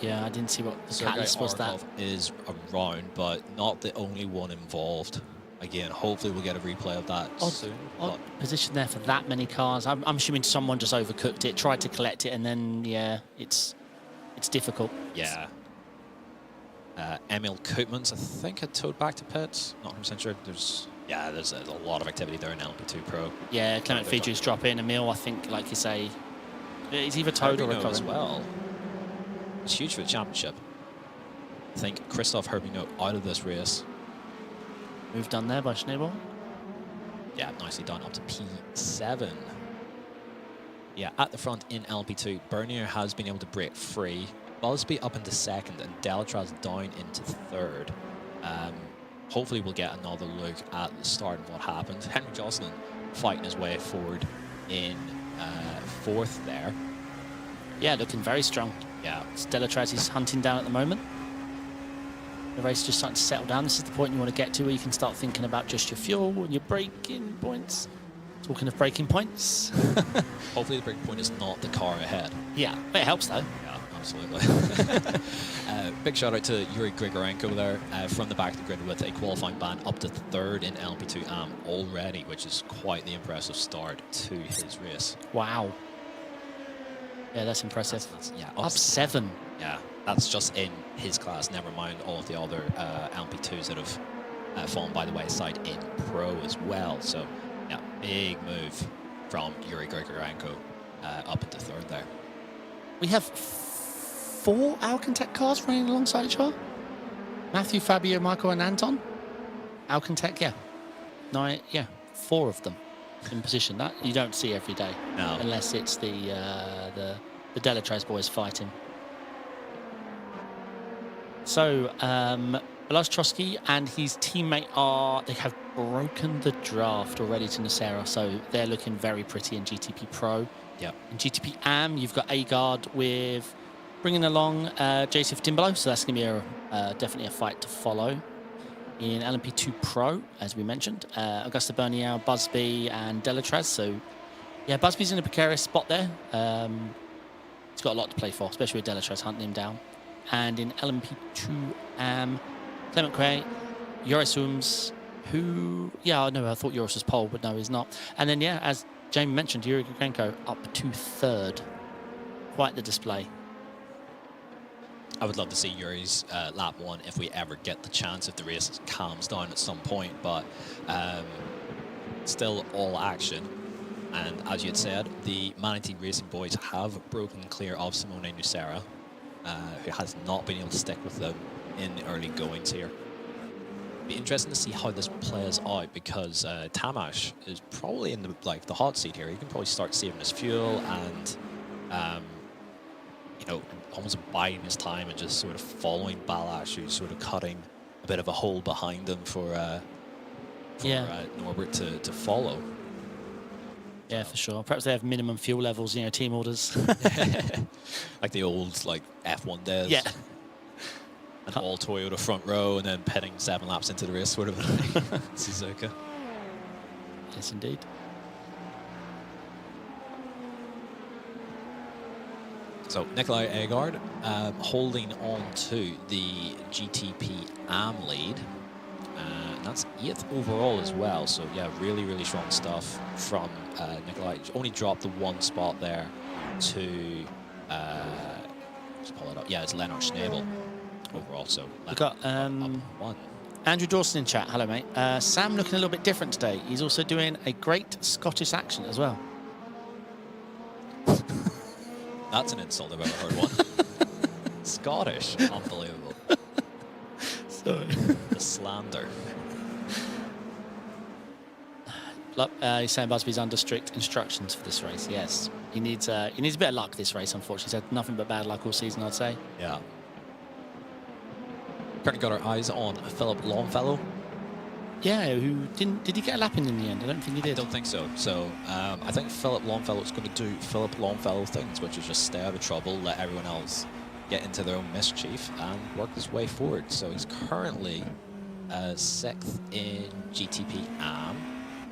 Yeah, I didn't see what the catalyst was. That is around, but not the only one involved. Again, hopefully we'll get a replay of that soon. Odd position there for that many cars. I'm assuming someone just overcooked it, tried to collect it, and then yeah, it's difficult. Yeah. Emil Koopmans, I think, had towed back to pits. Not 100% sure. There's a lot of activity there in LMP2 Pro. Yeah, Clement Feedrews drop in. Emil, I think, like you say, he's either towed or recovered as well. It's huge for the championship. I think Christoph Herbino out of this race. Move done there by Schneeball. Yeah, nicely done. Up to P7. Yeah, at the front in LP2, Bernier has been able to break free. Busby up into 2nd and Delatraz down into 3rd. Hopefully we'll get another look at the start of what happened. Henry Jocelyn fighting his way forward in 4th there. Yeah, looking very strong. Yeah. Delatraz is hunting down at the moment. The race is just starting to settle down. This is the point you want to get to where you can start thinking about just your fuel and your braking points. Talking of braking points. Hopefully the braking point is not the car ahead. Yeah, it helps though. Yeah, absolutely. Big shout out to Yuri Grigorenko there from the back of the grid with a qualifying ban up to 3rd in LP2 AM already, which is quite the impressive start to his race. Wow. Yeah, that's impressive. Yeah, up 7. Yeah, that's just in his class, never mind all of the other LP2s that have fallen by the wayside in Pro as well. So, yeah, big move from Yuri Grigorenko up into 3rd there. We have 4 Alcantech cars running alongside each other. Matthew, Fabio, Michael, and Anton. Alcantech, yeah. 4 of them in position. That you don't see every day. No. Unless it's the Delatraz boys fighting. So, Balazs Trotsky and his teammate they have broken the draft already to Nacera, so they're looking very pretty in GTP Pro. Yeah. In GTP AM, you've got Agard with bringing along Joseph Timbalo, so that's going to be definitely a fight to follow. In LMP2 Pro, as we mentioned, Augusta Bernier, Busby, and Delatraz. So, yeah, Busby's in a precarious spot there. He's got a lot to play for, especially with Delatraz hunting him down. And in LMP2 AM, Clement Quay, Joris Ooms, who, I thought Joris was pole, but no, he's not. And then, yeah, as Jamie mentioned, Yuri Grigorenko up to 3rd. Quite the display. I would love to see Yuri's lap 1 if we ever get the chance, if the race calms down at some point, but still all action. And as you had said, the Manatee Racing boys have broken clear of Simone Nucera, who has not been able to stick with them in the early goings here. Be interesting to see how this plays out, because Tamash is probably in the hot seat here. He can probably start saving his fuel and you know, almost biding his time and just sort of following Balash, who's sort of cutting a bit of a hole behind him for Norbert to follow. Yeah, for sure. Perhaps they have minimum fuel levels, you know, team orders. Like the old F1 days. Yeah. An all Toyota front row and then pitting 7 laps into the race sort of thing. Suzuka. Yes, indeed. So Nikolai Agard holding on to the GTP AM lead. That's 8th overall as well. So yeah, really, really strong stuff from Nikolai. Only dropped the 1 spot there to, just pull it up. Yeah, it's Leonard Schnabel overall. So We've got up 1. Andrew Dawson in chat. Hello, mate. Sam looking a little bit different today. He's also doing a great Scottish accent as well. That's an insult I've ever heard one. Scottish. Unbelievable. Sorry. The slander. He's saying Busby's under strict instructions for this race. Yes. He needs a bit of luck this race, unfortunately. He's had nothing but bad luck all season, I'd say. Yeah. Currently got our eyes on Philip Longfellow. Yeah, did he get a lap in the end? I don't think he did. I don't think so. So I think Philip Longfellow is going to do Philip Longfellow things, which is just stay out of trouble, let everyone else get into their own mischief and work his way forward. So he's currently 6th in GTP AM.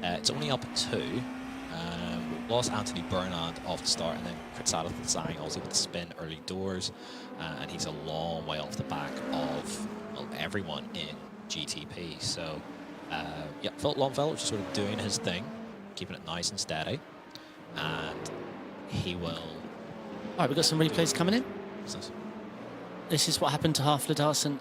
It's only up 2. We lost Anthony Bernard off the start, and then Kritsadov Tsang also with the spin early doors, and he's a long way off the back of everyone in GTP. So yeah, Philip Longfellow just sort of doing his thing, keeping it nice and steady, and he will. All right, we've got some replays coming in. This is what happened to Halfler Darson.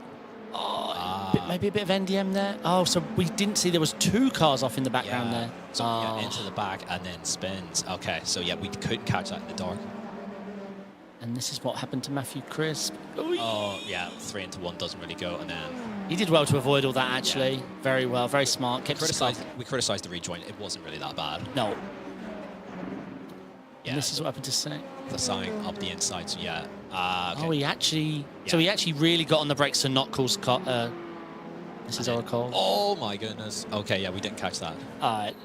Maybe a bit of NDM there. Oh, so we didn't see there was 2 cars off in the background there. So yeah, into the back and then spins. Okay, so yeah, we couldn't catch that in the dark. And this is what happened to Matthew Crisp. Oh yeah, 3 into 1 doesn't really go, and then he did well to avoid all that actually. Yeah. Very well, very smart. We criticised the rejoin. It wasn't really that bad. No. Yeah. And this is what happened to Sang. The Sang up the inside. So yeah. Okay. Oh, he actually. Yeah. So he actually really got on the brakes to not cause. This is Oracle. Oh my goodness. Okay, yeah, we didn't catch that.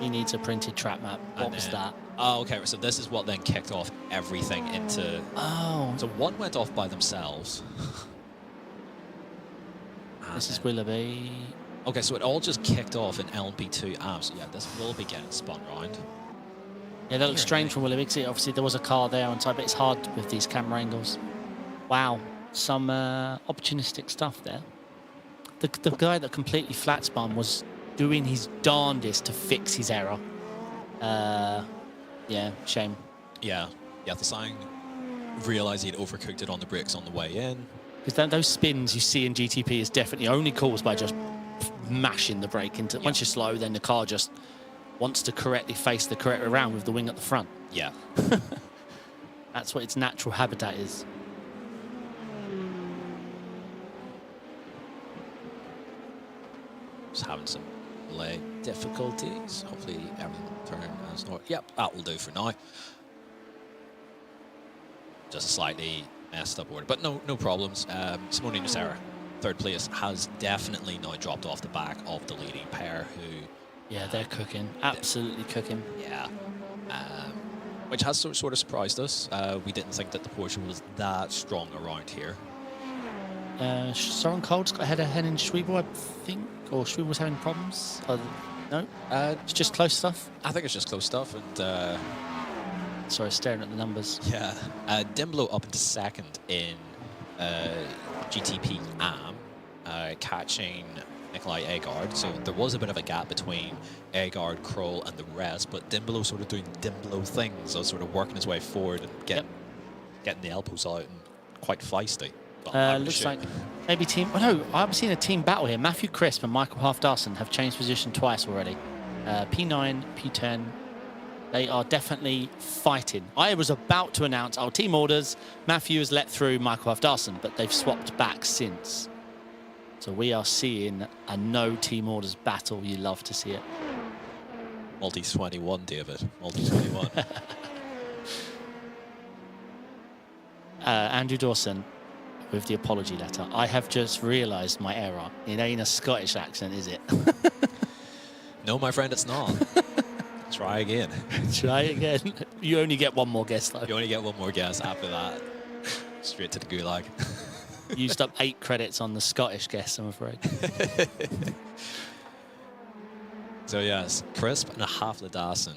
He needs a printed track map. What was that? Oh, okay. So this is what then kicked off everything into. Oh. So 1 went off by themselves. This is Willoughby. Okay, so it all just kicked off in LMP2 apps. So yeah, this will be getting spun round. Yeah, that looks strange from Willoughby. Obviously, there was a car there on side, but it's hard with these camera angles. Wow. Some opportunistic stuff there. The guy that completely flat spun was doing his darndest to fix his error. Yeah, shame. Yeah, the Sang realised he'd overcooked it on the brakes on the way in. Because those spins you see in GTP is definitely only caused by just mashing the brake into. Once you're slow, then the car just wants to correctly face the correct around with the wing at the front. Yeah. That's what its natural habitat is. Just having some delay difficulties. Hopefully everything will turn as normal. Yep, that will do for now. Just a slightly messed up order, but no problems. Simone Nucera, 3rd place, has definitely now dropped off the back of the leading pair who... Yeah, they're cooking. Absolutely cooking. Yeah. Which has sort of surprised us. We didn't think that the Porsche was that strong around here. Soren Cold's got ahead of Henning Schwiebel, I think, or Schwiebel's having problems. No, it's just close stuff. I think it's just close stuff, and sorry, staring at the numbers. Yeah, Dimblo up into 2nd in GTP AM, catching Nikolai Agard. So there was a bit of a gap between Agard, Kroll, and the rest, but Dimblo sort of doing Dimblo things, so sort of working his way forward and getting the elbows out and quite feisty. Looks like maybe team. Oh no, I've seen a team battle here. Matthew Crisp and Michael Halfdarson have changed position twice already. P9, P10. They are definitely fighting. I was about to announce, oh, team orders. Matthew has let through Michael Hafdarson, but they've swapped back since. So we are seeing a no team orders battle. You love to see it. Multi-21, David. Multi-21. Andrew Dawson with the apology letter. I have just realised my error. It ain't a Scottish accent, is it? No, my friend, it's not. Try again. Try again. You only get one more guess, though. You only get one more guess after that. Straight to the gulag. Used up 8 credits on the Scottish guess, I'm afraid. So yes, Crisp and Hafle Dawson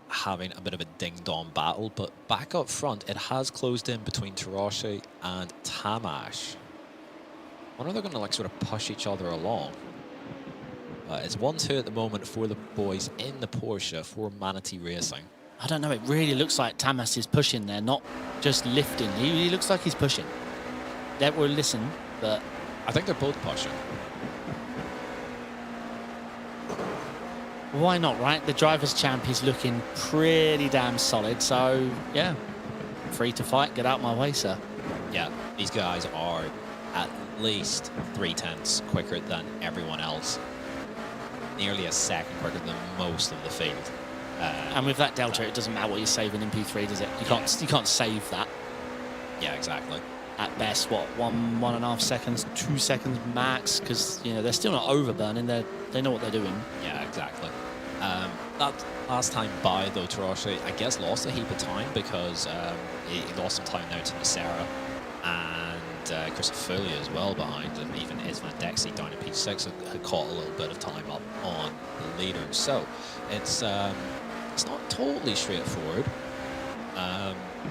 having a bit of a ding-dong battle, but back up front, it has closed in between Tarashi and Tamash. I wonder if they're going to like sort of push each other along. It's 1-2 at the moment for the boys in the Porsche for Manatee Racing. I don't know, it really looks like Tamas is pushing there, not just lifting. He looks like he's pushing. That will listen, but... I think they're both pushing. Why not, right? The driver's champ is looking pretty damn solid, so, yeah. Free to fight, get out my way, sir. Yeah, these guys are at least 3/10 quicker than everyone else. Nearly a second quicker than most of the field. And with that delta, it doesn't matter what you're saving in P3, does it? You can't save that. Yeah, exactly. At best, what, 1.5 seconds, 2 seconds max, because you know they're still not overburning. They know what they're doing. Yeah, exactly. That last time by though, Tarashi, I guess lost a heap of time because he lost some time there to Nacera and Chris Foley as well behind him. Even Isvan Dexy down in P6 had caught a little bit of time up on the leaders. So it's not totally straightforward.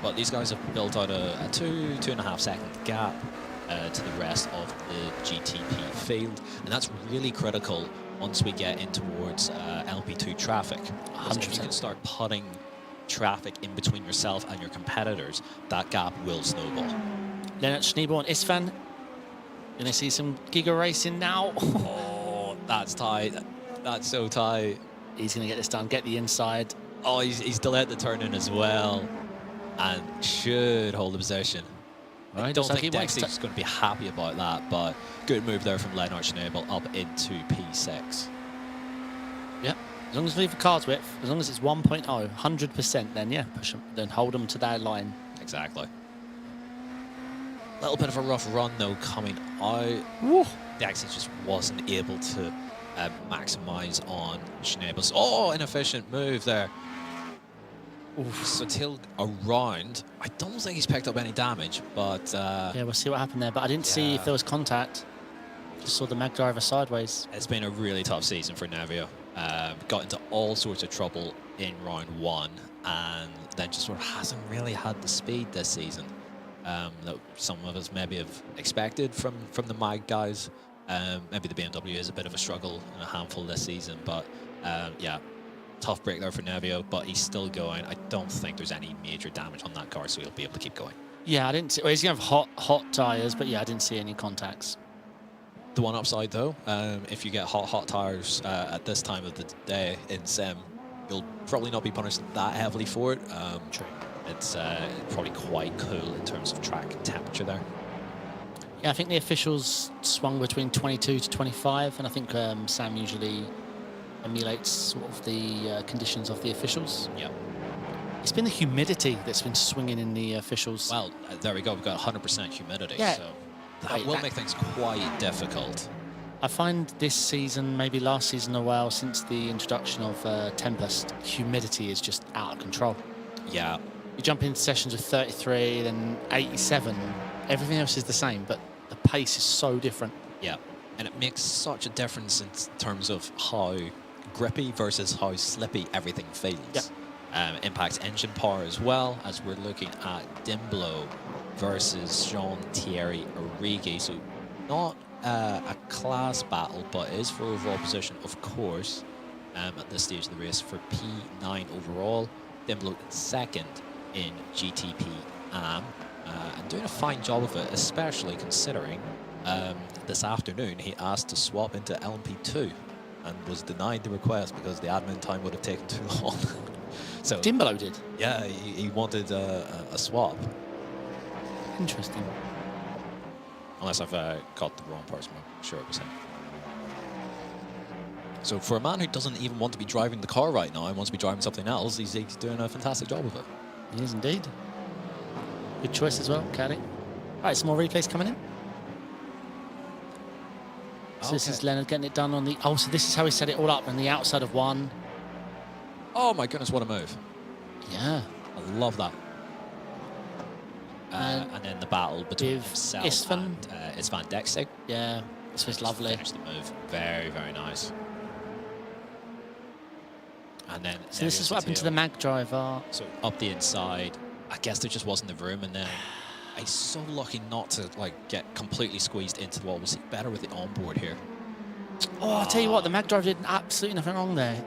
But these guys have built out a 2.5 second gap to the rest of the GTP field, and that's really critical once we get in towards LP2 traffic. 100%. If you can start putting traffic in between yourself and your competitors, that gap will snowball. Lennart Schneeborn, Isfan. Gonna see some Giga racing now. Oh, that's tight. That's so tight. He's gonna get this done. Get the inside. Oh, he's delayed the turn in as well, and should hold the position. Right, I don't so think Dexy's going to be happy about that, but good move there from Lennart Schnabel up into P6. Yeah, as long as we leave the cards width, as long as it's 1.0, 100%, then yeah, push them, then hold them to that line. Exactly. A little bit of a rough run though coming out. Woo. Dexy just wasn't able to maximise on Schnabel's. Oh, inefficient move there. Oof. So till around, I don't think he's picked up any damage, but yeah, we'll see what happened there. But I didn't see if there was contact. Just saw the mag driver sideways. It's been a really tough season for Navio. Got into all sorts of trouble in round 1, and then just sort of hasn't really had the speed this season that some of us maybe have expected from the mag guys. Maybe the BMW is a bit of a struggle and a handful this season, but yeah. Tough break there for Navio, but he's still going. I don't think there's any major damage on that car, so he'll be able to keep going. Yeah, I didn't see. Well, he's going to have hot tyres, but yeah, I didn't see any contacts. The one upside, though, if you get hot tyres at this time of the day in Sim, you'll probably not be punished that heavily for it. True. It's probably quite cool in terms of track temperature there. Yeah, I think the officials swung between 22 to 25, and I think Sam usually emulates sort of the conditions of the officials. Yeah. It's been the humidity that's been swinging in the officials. Well, there we go. We've got 100% humidity, yeah. so that will make things quite difficult. I find this season, maybe last season a while, since the introduction of Tempest, humidity is just out of control. Yeah. You jump into sessions with 33, then 87. Everything else is the same, but the pace is so different. Yeah. And it makes such a difference in terms of how grippy versus how slippy everything feels. Yep. Impacts engine power as well, as we're looking at Dimblo versus Jean-Thierry Origi. So not a class battle, but is for overall position, of course, at this stage of the race for P9 overall. Dimblo second in GTP AM, and doing a fine job of it, especially considering this afternoon he asked to swap into LMP2. and was denied the request because the admin time would have taken too long. So Dimbolo did. yeah, he wanted a swap. Interesting. Unless I've got the wrong person, I'm sure it was him. So for a man who doesn't even want to be driving the car right now and wants to be driving something else, he's doing a fantastic job of it. He is indeed. Good choice as well, Caddy. All right, some more replays coming in. So this is Leonard getting it done on the... Oh, so this is how he set it all up on the outside of one. Oh my goodness, what a move. Yeah. I love that. And then the battle between himself Istvan. and Istvan Dexig. Yeah, this was lovely. Finished the move. Very, very nice. And then... So this is what happened to the mag driver. So up the inside, I guess there just wasn't the room, and then he's so lucky not to like get completely squeezed into the wall. Was he better with the onboard here? Oh, I'll tell you what, the mag driver did absolutely nothing wrong there.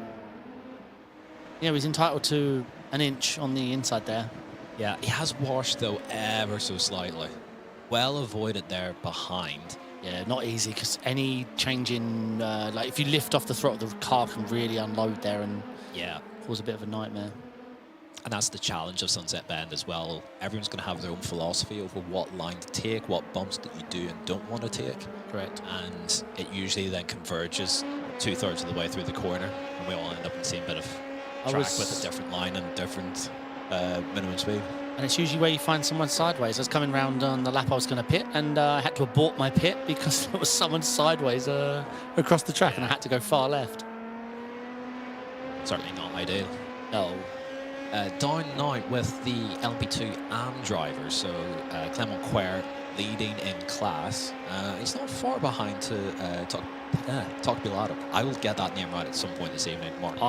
Yeah, he was entitled to an inch on the inside there. Yeah, he has washed though ever so slightly. Well avoided there behind. Yeah, not easy because any change in, like if you lift off the throttle, the car can really unload there and Yeah. cause a bit of a nightmare. And that's the challenge of Sunset Bend as well. Everyone's going to have their own philosophy over what line to take, what bumps that you do and don't want to take. Correct. And it usually then converges 2/3 of the way through the corner, and we all end up in the same bit of track with a different line and different minimum speed. And it's usually where you find someone sideways. I was coming round on the lap I was going to pit, and I had to abort my pit because there was someone sideways across the track, and I had to go far left. Certainly not ideal. No. Down now with the LMP2 AM driver, so Clement Quer leading in class. He's not far behind to Tokbilato. I will get that name right at some point this evening, Mark.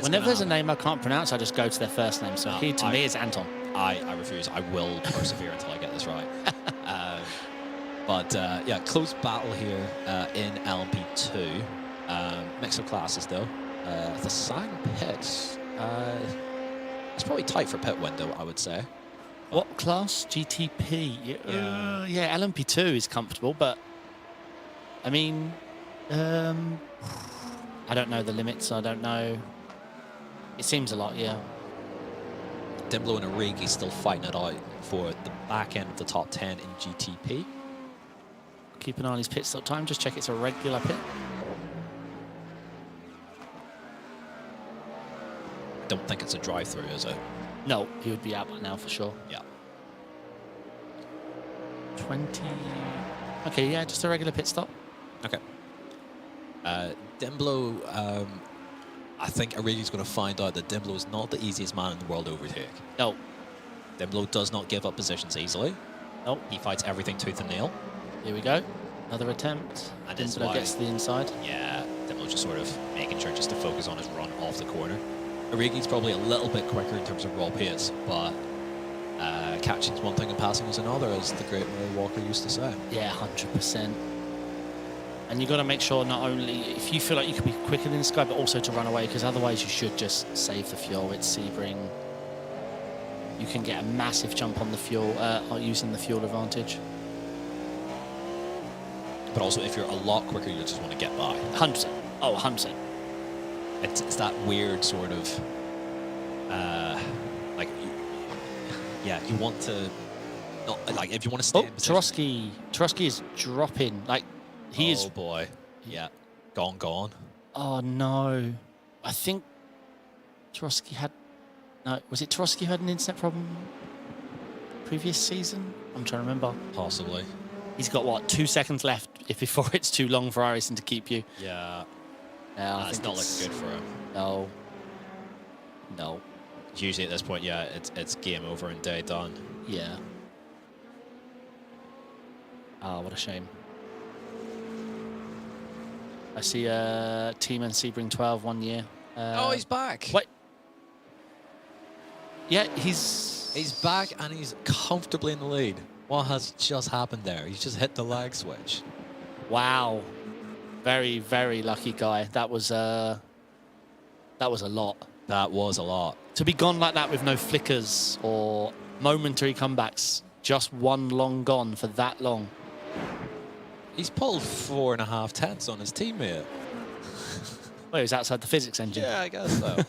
Whenever there's a name I can't pronounce, I just go to their first name. So he to me is Anton. I refuse. I will persevere until I get this right. But yeah, close battle here in LMP2. Mix of classes though. The Sang pits. It's probably tight for pit window, I would say. What class? GTP. Yeah, LMP2 is comfortable, but I mean, I don't know the limits. I don't know. It seems a lot, yeah. Dimblo and Origi still fighting it out for the back end of the top 10 in GTP. Keep an eye on his pit stop time. Just check it's a regular pit. Don't think it's a drive-through, is it? No, he would be out by now for sure. Yeah. 20. Okay, yeah, just a regular pit stop. Okay. Dimblo, I think Origi's going to find out that Dimblo is not the easiest man in the world to overtake. No. Dimblo does not give up positions easily. Nope. He fights everything tooth and nail. Here we go. Another attempt. And Dimblo gets to the inside. Yeah, Dimblo just sort of making sure just to focus on his run off the corner. Origi's probably a little bit quicker in terms of raw pace, but catching's one thing and passing is another, as the great Murray Walker used to say. Yeah, 100%. And you've got to make sure not only if you feel like you could be quicker than this guy, but also to run away, because otherwise you should just save the fuel. It's Sebring. You can get a massive jump on the fuel using the fuel advantage. But also, if you're a lot quicker, you just want to get by. 100%. Oh, 100%. It's that weird sort of, like, yeah, you want to, not, like, if you want to stay in position. Tarosky is dropping. Like, he is. Oh, boy. Yeah. Gone. Oh, no. I think Tarosky had, no, was it Tarosky who had an internet problem previous season? I'm trying to remember. Possibly. He's got, what, 2 seconds left before it's too long for iRacing to keep you. Yeah. I it's think not looking good for him. No. Usually at this point, yeah, it's game over and day done. Yeah. Ah, what a shame. I see Team and Sebring 12 1 year. Oh, he's back. Wait. Yeah, he's back and he's comfortably in the lead. What has just happened there? He's just hit the lag switch. Wow. Very, very lucky guy. That was a lot. That was a lot. To be gone like that with no flickers or momentary comebacks, just one long gone for that long. He's pulled 4.5 tenths on his teammate. Well, it was outside the physics engine. Yeah, I guess so.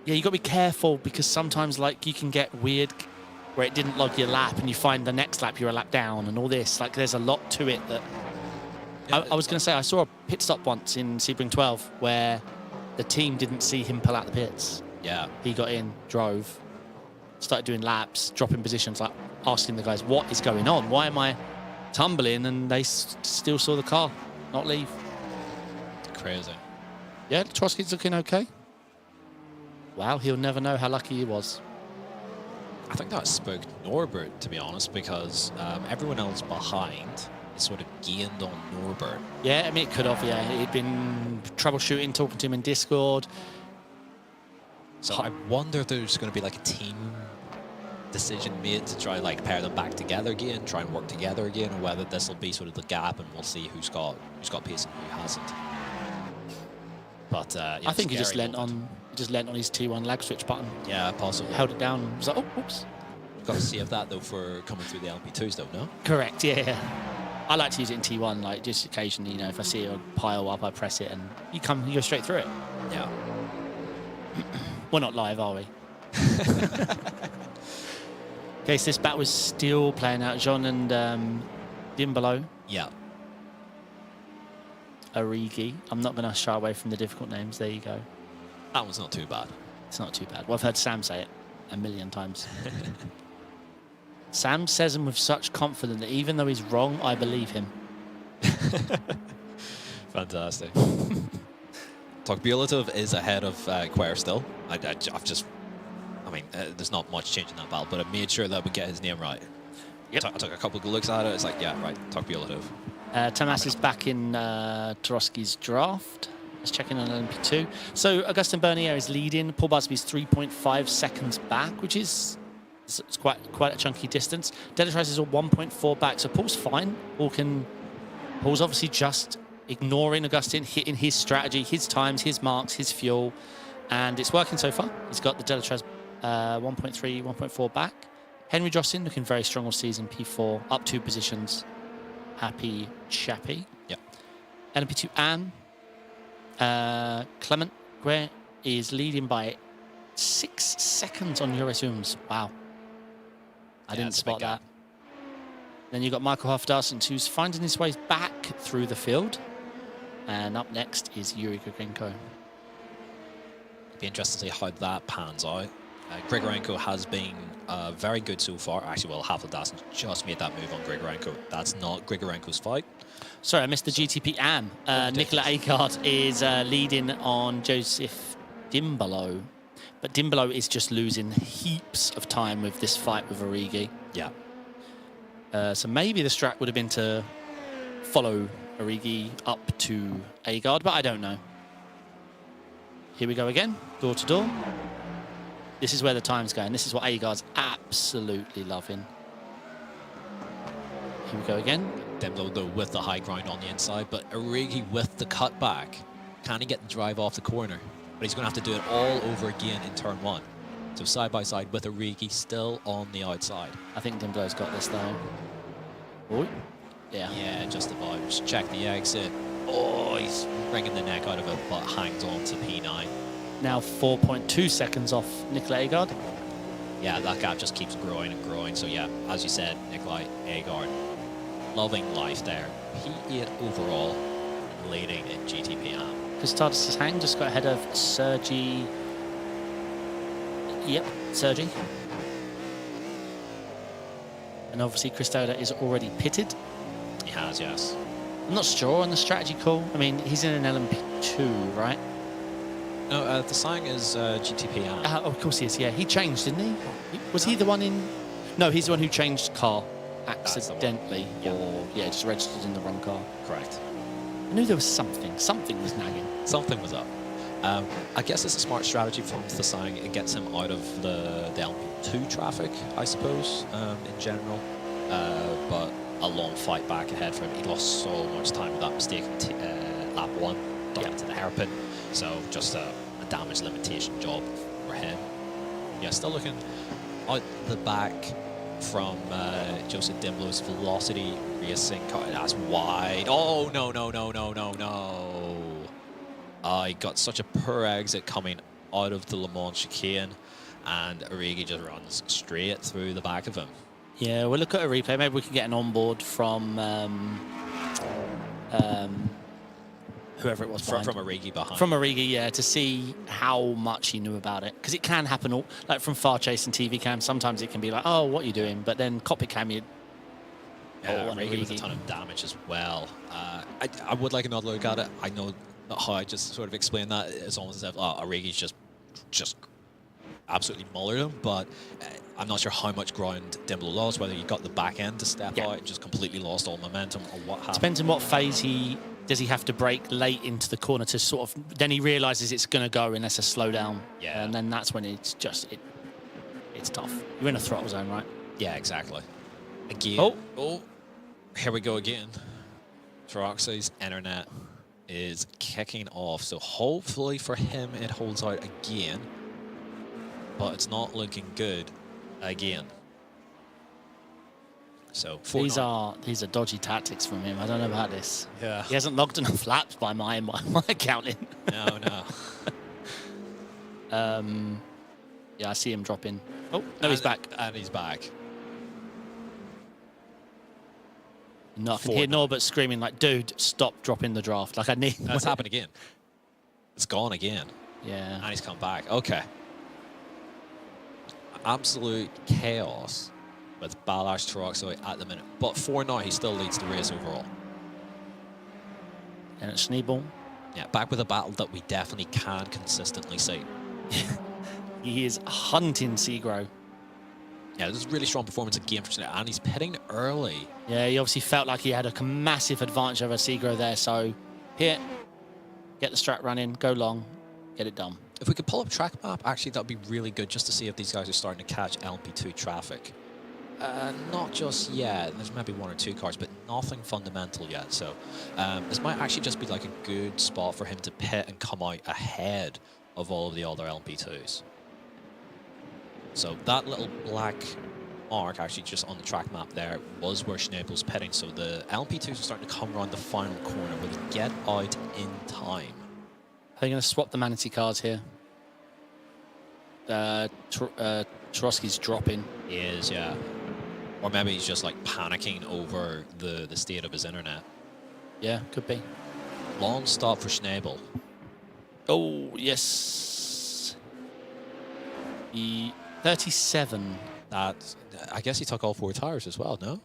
Yeah, you got to be careful because sometimes, like, you can get weird where it didn't log your lap, and you find the next lap you're a lap down, and all this. Like, there's a lot to it that. I was going to say I saw a pit stop once in Sebring 12 where the team didn't see him pull out the pits. Yeah. He got in, drove, started doing laps, dropping positions, like asking the guys, "What is going on? Why am I tumbling?" And they still saw the car not leave. Crazy. Yeah, Trotsky's looking okay. Wow, he'll never know how lucky he was. I think that spoke Norbert, to be honest, because everyone else behind is sort of gained on Norbert. Yeah, I mean, it could have, yeah. He'd been troubleshooting, talking to him in Discord. So I wonder if there's going to be like a team decision made to try like pair them back together again, try and work together again, or whether this will be sort of the gap and we'll see who's got pace and who hasn't. But yeah, I think he just leant on his T1 lag switch button. Yeah, possibly. Held it down. Was like, oh, oops. Got to save that though for coming through the LP2s though, no? Correct. Yeah. I like to use it in T1, like just occasionally. You know, if I see a pile up, I press it, and you go straight through it. Yeah. We're not live, are we? Okay, so this battle was still playing out. Jean and Dimbolo. Yeah. Origi. I'm not going to shy away from the difficult names. There you go. That one's not too bad. It's not too bad. Well, I've heard Sam say it a million times. Sam says them with such confidence that even though he's wrong, I believe him. Fantastic. Tokbiolitov is ahead of Quer still. I mean, there's not much change in that battle, but I made sure that we get his name right. Yep. I took a couple of good looks at it. It's like, yeah, right, Tokbiolitov. Tamas is back in Tarosky's draft. Let's check in on LMP2. So Augustin Bernier is leading. Paul Busby's 3.5 seconds back, which is it's quite a chunky distance. Delatraz is 1.4 back, so Paul's fine. Paul's obviously just ignoring Augustin, hitting his strategy, his times, his marks, his fuel, and it's working so far. He's got the Delatraz 1.3, 1.4 back. Henry Jossin looking very strong all season, P4, up 2 positions. Happy chappy. Yep. LMP2 Anne. Clement Guer is leading by 6 seconds on Eurozooms. Wow. I didn't spot that. Then you've got Michael Hofdarsson, who's finding his way back through the field. And up next is Yuri Grigorenko. Be interested to see how that pans out. Grigorenko has been very good so far. Actually, well, Hofdarsson just made that move on Grigorenko. That's not Grigorenko's fight. Sorry, I missed the GTP AM. Nicola Akard is leading on Joseph Dimbolo. But Dimbolo is just losing heaps of time with this fight with Origi. Yeah. So maybe the strat would have been to follow Origi up to Agard, but I don't know. Here we go again, door to door. This is where the time's going. This is what Agard's absolutely loving. Here we go again. Dimbolo, though, with the high ground on the inside, but Origi with the cutback. Can he get the drive off the corner? But he's going to have to do it all over again in turn 1. So side by side with Origi still on the outside. I think Dimbolo's got this though. Oh, yeah. Yeah, just about. Just check the exit. Oh, he's wringing the neck out of it, but hangs on to P9. Now 4.2 seconds off Nicola Agard. Yeah, that gap just keeps growing and growing. So yeah, as you said, Nikolai Agard, loving life there. P8 overall, leading in GTPM. Kostadis' hang just got ahead of Sergi. Yep, Sergi. And obviously Christoda is already pitted. He has, yes. I'm not sure on the strategy call. I mean, he's in an LMP2, right? No, the Sang is GTPM. Oh, of course he is, yeah. He changed, didn't he? Was he the one in... No, he's the one who changed car accidentally. Yeah. Or, yeah, just registered in the wrong car. Correct. I knew there was something. Something was nagging. Something was up. I guess it's a smart strategy from the Sang. It gets him out of the LP2 traffic, I suppose, in general. But a long fight back ahead for him. He lost so much time with that mistake in lap 1, down into the hairpin. So just a damage limitation job for him. Yeah, still looking out the back. from Joseph Dimblow's Velocity Racing car. That's wide. Oh, no, no, no, no, no, no. I got such a poor exit coming out of the Le Mans chicane, and Origi just runs straight through the back of him. Yeah, we'll look at a replay. Maybe we can get an onboard from whoever it was From behind. Origi behind. From Origi, yeah, to see how much he knew about it. Because it can happen, all, like from far chase and TV cam, sometimes it can be like, oh, what are you doing? But then cockpit cam, you... Yeah, oh, Origi with a ton of damage as well. I would like another look at it. I know not how I just sort of explained that. It's almost as if Origi's just absolutely mullered him, but I'm not sure how much ground Dimblow lost, whether he got the back end to step out, just completely lost all momentum, or what happened. Depends on what phase does he have to brake late into the corner to sort of, then he realizes it's going to go unless a slow down. Yeah. And then that's when it's just, it's tough. You're in a throttle zone, right? Yeah, exactly. Again. Oh, here we go again. Troxy's internet is kicking off, so hopefully for him it holds out again, but it's not looking good again. So these are dodgy tactics from him. I don't know about this. Yeah. He hasn't logged enough laps by my accounting. No. Yeah, I see him dropping. Oh, no, he's back. And he's back. No, I can hear Norbert screaming like, dude, stop dropping the draft. Like, I need... That's happened again. It's gone again. Yeah. And he's come back. Okay. Absolute chaos with Balash Toroxo at the minute. But for now, he still leads the race overall. And it's Schneeball. Yeah, back with a battle that we definitely can consistently see. He is hunting Segro. Yeah, this is a really strong performance again for Schneeball, and he's pitting early. Yeah, he obviously felt like he had a massive advantage over Segro there. So here, get the strat running, go long, get it done. If we could pull up track map, actually, that would be really good just to see if these guys are starting to catch LMP2 traffic. Not just yet. There's maybe one or two cars, but nothing fundamental yet. So this might actually just be like a good spot for him to pit and come out ahead of all of the other LMP2s. So that little black arc actually just on the track map there was where Schneebel's pitting. So the LMP2s are starting to come around the final corner. Will they get out in time? Are they going to swap the Manatee cars here? Trotsky's dropping. He is, yeah. Or maybe he's just like panicking over the state of his internet. Yeah, could be. Long stop for Schneebel. Oh, yes. 37. I guess he took all 4 tires as well, no?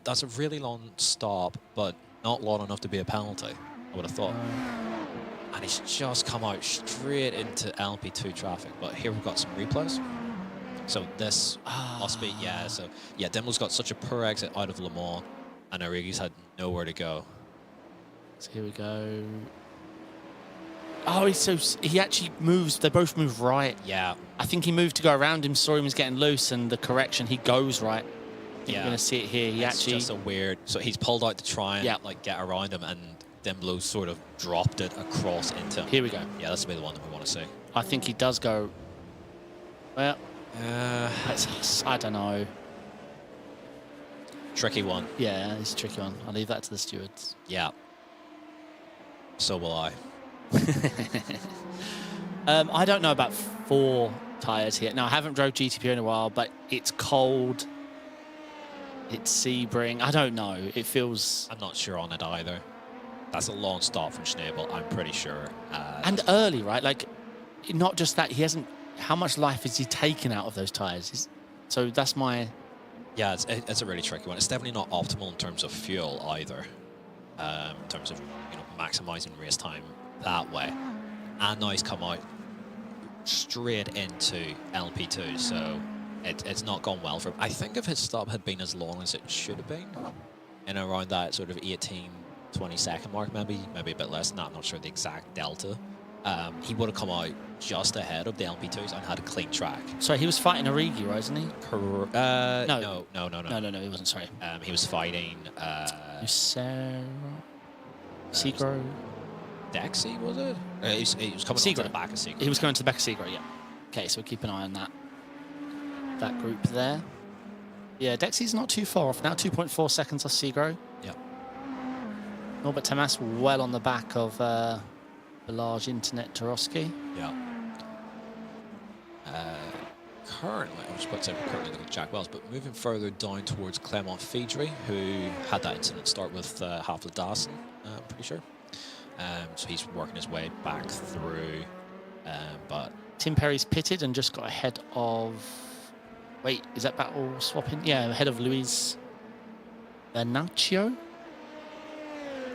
That's a really long stop, but not long enough to be a penalty, I would have thought. And he's just come out straight into LMP2 traffic. But here we've got some replays. So this must be, yeah. So, yeah, Dimblow's got such a poor exit out of Le Mans, and Origi's had nowhere to go. So here we go. Oh, he actually moves. They both move right. Yeah. I think he moved to go around him, saw him was getting loose, and the correction, he goes right. Yeah. You're going to see it here. It's just a weird... So he's pulled out to try and like get around him, and Dimblow sort of dropped it across into him. Here we go. Yeah, that's the one that we want to see. I think he does go... Well, I don't know. Tricky one. Yeah, it's a tricky one. I'll leave that to the stewards. Yeah. So will I. I don't know about 4 tyres here. Now, I haven't drove GTP in a while, but it's cold. It's Sebring. I don't know. It feels... I'm not sure on it either. That's a long stop from Schneebel, I'm pretty sure. And early, right? Like, not just that, he hasn't... How much life has he taken out of those tyres? So that's my... Yeah, it's a really tricky one. It's definitely not optimal in terms of fuel either. In terms of, maximising race time that way. And now he's come out straight into LP2, so it's not gone well for him. I think if his stop had been as long as it should have been, in around that sort of 18, 20 second mark, maybe a bit less than that, I'm not sure the exact delta, he would have come out just ahead of the LP2s and had a clean track. Sorry, he was fighting Origi, wasn't he? No, No, he wasn't, sorry. He was fighting... Segro? Dexy, was it? He was coming to the back of Segro. He was going to the back of Segro, yeah. Okay, so we'll keep an eye on that. that group there. Yeah, Dexy's not too far off now. 2.4 seconds off Segro. Yep. Norbert Tamas well on the back of the large internet Tarosky. Yeah. Currently, I was about to say currently looking at Jack Wells, but moving further down towards Clement Fidri, who had that incident start with Hafla Dawson, I'm pretty sure. So he's working his way back through, but Tim Perry's pitted and just got ahead of... Wait, is that battle swapping? Yeah, ahead of Luis Bernaccio.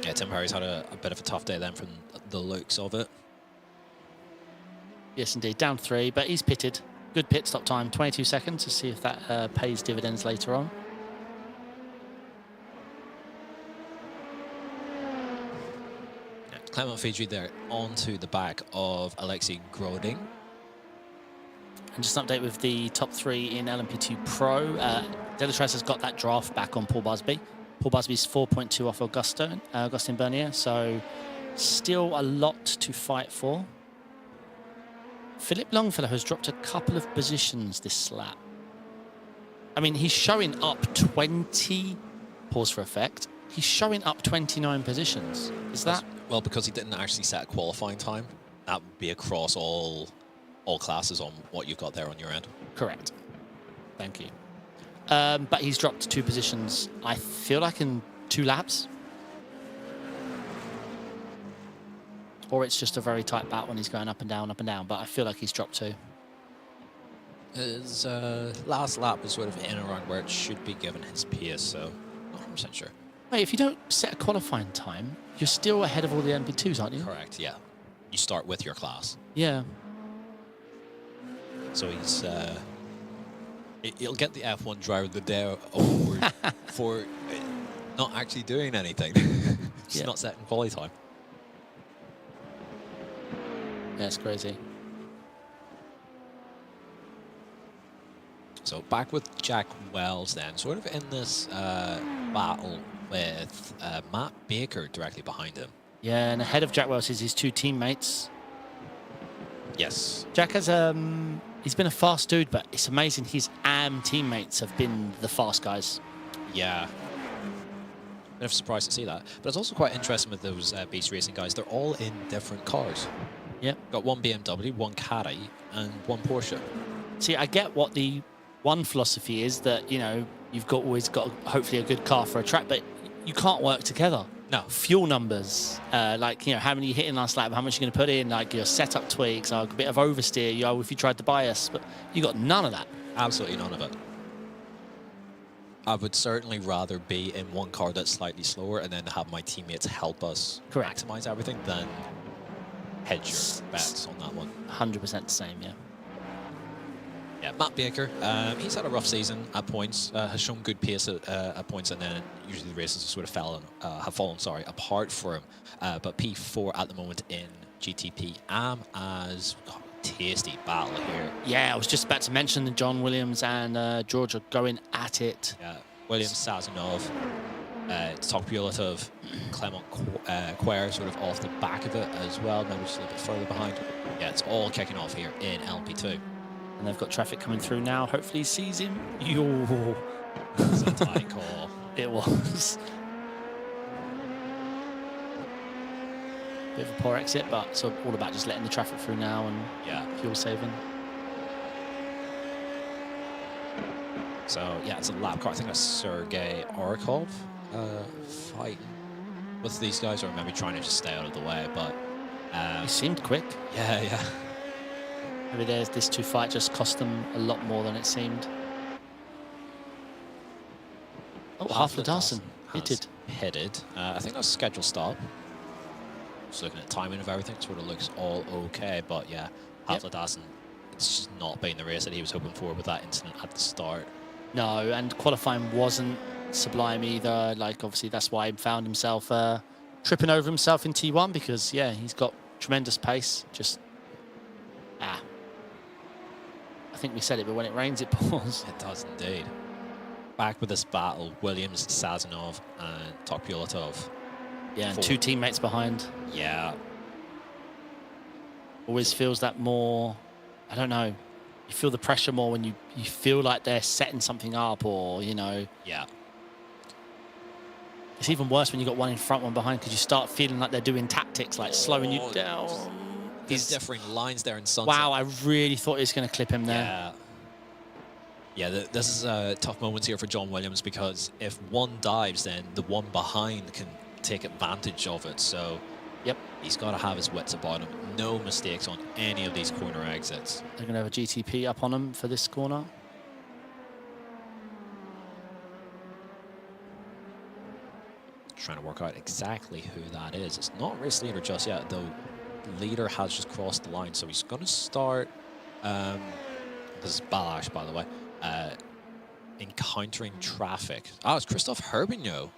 yeah, Tim Perry's had a bit of a tough day then from the looks of it. Yes, indeed. Down 3, but he's pitted. Good pit stop time, 22 seconds, to see if that pays dividends later on. Clement Fidri there onto the back of Alexei Groding. And just an update with the top 3 in LMP2 Pro. Delatraz has got that draft back on Paul Busby. Paul Busby's 4.2 off Augustin Bernier, so still a lot to fight for. Philip Longfellow has dropped a couple of positions this lap. I mean, he's showing up 20, pause for effect, he's showing up 29 positions. Is that? Well, because he didn't actually set a qualifying time. That would be across all classes on what you've got there on your end. Correct. Thank you. But he's dropped 2 positions, I feel like in 2 laps. Or it's just a very tight bat when he's going up and down, but I feel like he's dropped 2. His last lap was sort of in and around where it should be given his pace, so not 100% sure. Wait, if you don't set a qualifying time, you're still ahead of all the NP2s, aren't you? Correct, yeah. You start with your class. Yeah. So he's... he'll get the F1 Driver of the Day award for not actually doing anything. Just not setting quality time. Yeah, it's crazy. So back with Jack Wells then, sort of in this battle with Matt Baker directly behind him. Yeah, and ahead of Jack Wells is his 2 teammates. Yes. Jack has he's been a fast dude, but it's amazing his AM teammates have been the fast guys. Yeah. Bit of a surprise to see that. But it's also quite interesting with those Beast Racing guys. They're all in different cars. Yep. Got 1 BMW, 1 Caddy, and 1 Porsche. See, I get what the one philosophy is, that, you know, you've always got hopefully a good car for a track, but you can't work together. No. Fuel numbers, like, you know, how many you hit in last lap, how much you're going to put in, like your setup tweaks, or a bit of oversteer, you know, if you tried to bias, but you got none of that. Absolutely none of it. I would certainly rather be in one car that's slightly slower and then have my teammates help us maximize everything than hedge your bets on that one. 100% the same, yeah. Yeah, Matt Baker, he's had a rough season at points, has shown good pace at points, and then usually the races have sort of have fallen apart for him. But P4 at the moment in GTP as tasty battle here. Yeah, I was just about to mention that John Williams and George are going at it. Yeah, Williams, Sazonov, Tokpiolatov, Clement Quer sort of off the back of it as well, maybe just a little bit further behind. Yeah, it's all kicking off here in LP2. And they've got traffic coming through now. Hopefully he sees him. Yo. It's a tight call. It was. Bit of a poor exit, but it's all about just letting the traffic through now and fuel saving. So, yeah, it's a lap car. I think that's Sergei Orikov fighting with these guys, or maybe trying to just stay out of the way, but... he seemed quick. Yeah. Maybe this 2 fight just cost them a lot more than it seemed. Oh, Hafla Dawson pitted. I think that's scheduled stop. Just looking at timing of everything, sort of looks all okay, but yeah, Hafla Dawson, it's just not been the race that he was hoping for with that incident at the start. No, and qualifying wasn't sublime either. Like, obviously, that's why he found himself tripping over himself in T1, because, yeah, he's got tremendous pace. Just, I think we said it, but when it rains, it pours. It does indeed. Back with this battle, Williams, Sazonov, and Tokpiolatov. Yeah, and 2 teammates behind. Yeah. Always feels that more, I don't know, You feel the pressure more when you feel like they're setting something up, or, you know. Yeah. It's even worse when you got one in front, one behind, because you start feeling like they're doing tactics, like slowing you down. There's differing lines there in Sunset. Wow, I really thought he was going to clip him there. Yeah. Yeah, this is tough moments here for John Williams, because if one dives, then the one behind can take advantage of it. So yep, he's got to have his wits about him. No mistakes on any of these corner exits. They're going to have a GTP up on him for this corner. Trying to work out exactly who that is. It's not race leader just yet, though. The leader has just crossed the line, so he's going to start. This is Balash, by the way. Encountering traffic. Oh, it's Christophe Herbigno.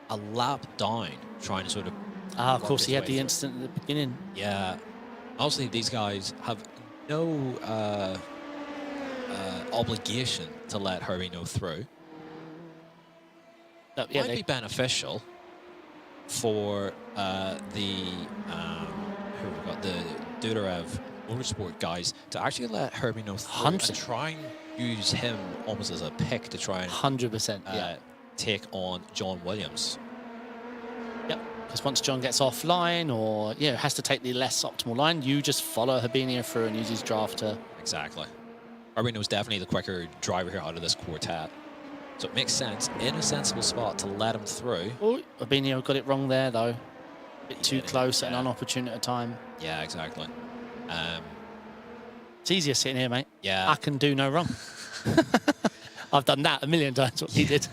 A lap down, trying to sort of. Ah, of course, he had the incident at the beginning. Yeah. Obviously, these guys have no obligation to let Herbigno through. Yeah, Might be beneficial for who we got, the Dudarev Motorsport guys, to actually let Herbigno through and try and use him almost as a pick to try and 100% take on John Williams. Yep, because once John gets offline, or has to take the less optimal line, you just follow Herbigno through and use his draft to. Exactly. Herbigno's definitely the quicker driver here out of this quartet. So it makes sense, in a sensible spot, to let him through. Oh, Herbigno got it wrong there, though. A bit too close at an inopportune time. Yeah, exactly. It's easier sitting here, mate. Yeah. I can do no wrong. I've done that a million times, what he did.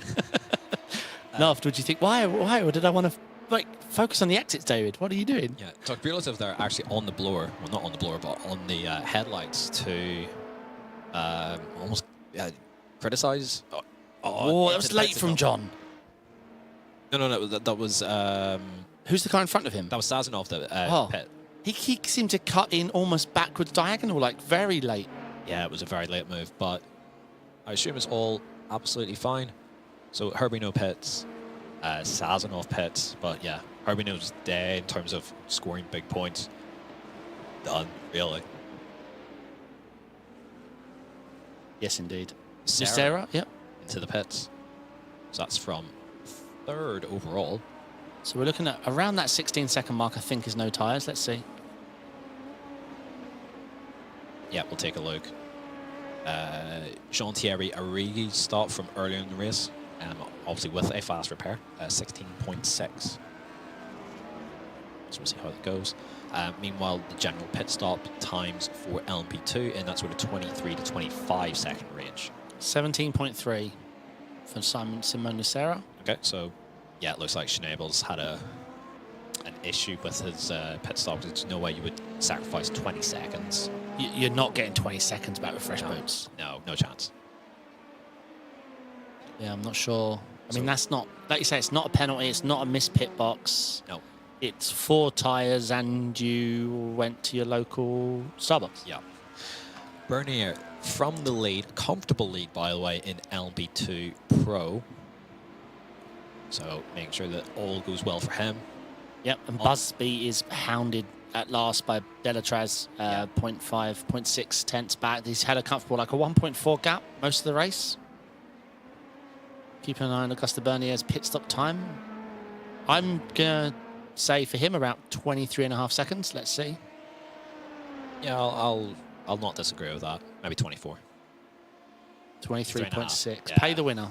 And afterwards, you think, why did I want to focus on the exits, David? What are you doing? Yeah, Tokbulov there actually on the blower, well, not on the blower, but on the headlights to almost criticize. Oh, that was late from John. No, that was... Who's the car in front of him? That was Sazonov, the pit. He seemed to cut in almost backwards diagonal, like very late. Yeah, it was a very late move, but I assume it's all absolutely fine. So Herbigno pits, Sazonov pits, but yeah, Herbigno's dead in terms of scoring big points. Done, really. Yes, indeed. Sarah, yep. Into the pits. So that's from third overall. So we're looking at around that 16-second mark, I think, is no tyres. Let's see. Yeah, we'll take a look. Jean-Thierry Arrighi start from earlier in the race, obviously with a fast repair, 16.6. So we'll see how that goes. Meanwhile, the general pit stop times for LMP2 in that sort of 23 to 25 second range. 17.3 for Simon Nocera. Okay, so yeah, it looks like Schnabel's had an issue with his pit stop. There's no way you would sacrifice 20 seconds. You're not getting 20 seconds back with fresh boots. No chance. Yeah, I'm not sure. I mean, that's not, like you say, it's not a penalty. It's not a missed pit box. No. It's 4 tyres and you went to your local Starbucks. Yeah. Bernier from the lead, comfortable lead, by the way, in LB2 Pro. So making sure that all goes well for him. Yep, and Busby is hounded at last by Delatraz, 0.5, 0.6 tenths back. He's had a comfortable, like a 1.4 gap most of the race. Keep an eye on Augusta Bernier's pit stop time. I'm going to say for him around 23.5 seconds. Let's see. Yeah, I'll not disagree with that. Maybe 24. 23.6. Yeah. Pay the winner.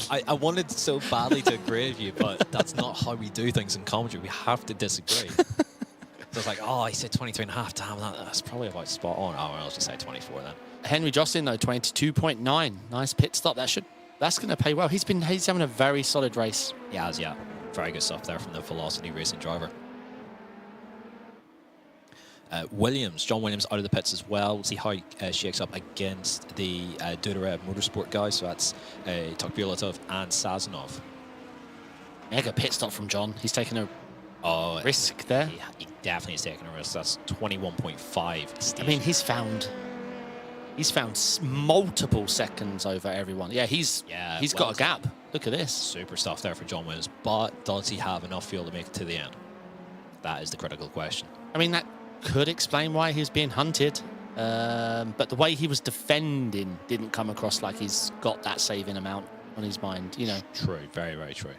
I wanted so badly to agree with you, but that's not how we do things in commentary. We have to disagree. So it's like, oh, I said 23.5. Damn, that's probably about spot on. Oh, I'll just say 24 then. Henry Jocelyn, though, 22.9. Nice pit stop. That's going to pay well. He's having a very solid race. Yeah, very good stuff there from the Velocity Racing driver. John Williams out of the pits as well. We'll see how he shakes up against the Dudarev Motorsport guys. So that's Tokbulatov and Sazonov. Mega pit stop from John. He's taking a risk there. He definitely is taking a risk. That's 21.5. I mean, he's found multiple seconds over everyone. Yeah, he's got a gap. Look at this. Super stuff there for John Williams. But does he have enough fuel to make it to the end? That is the critical question. I mean, that could explain why he's being hunted. But the way he was defending didn't come across like he's got that saving amount on his mind, you know. True, very, very true.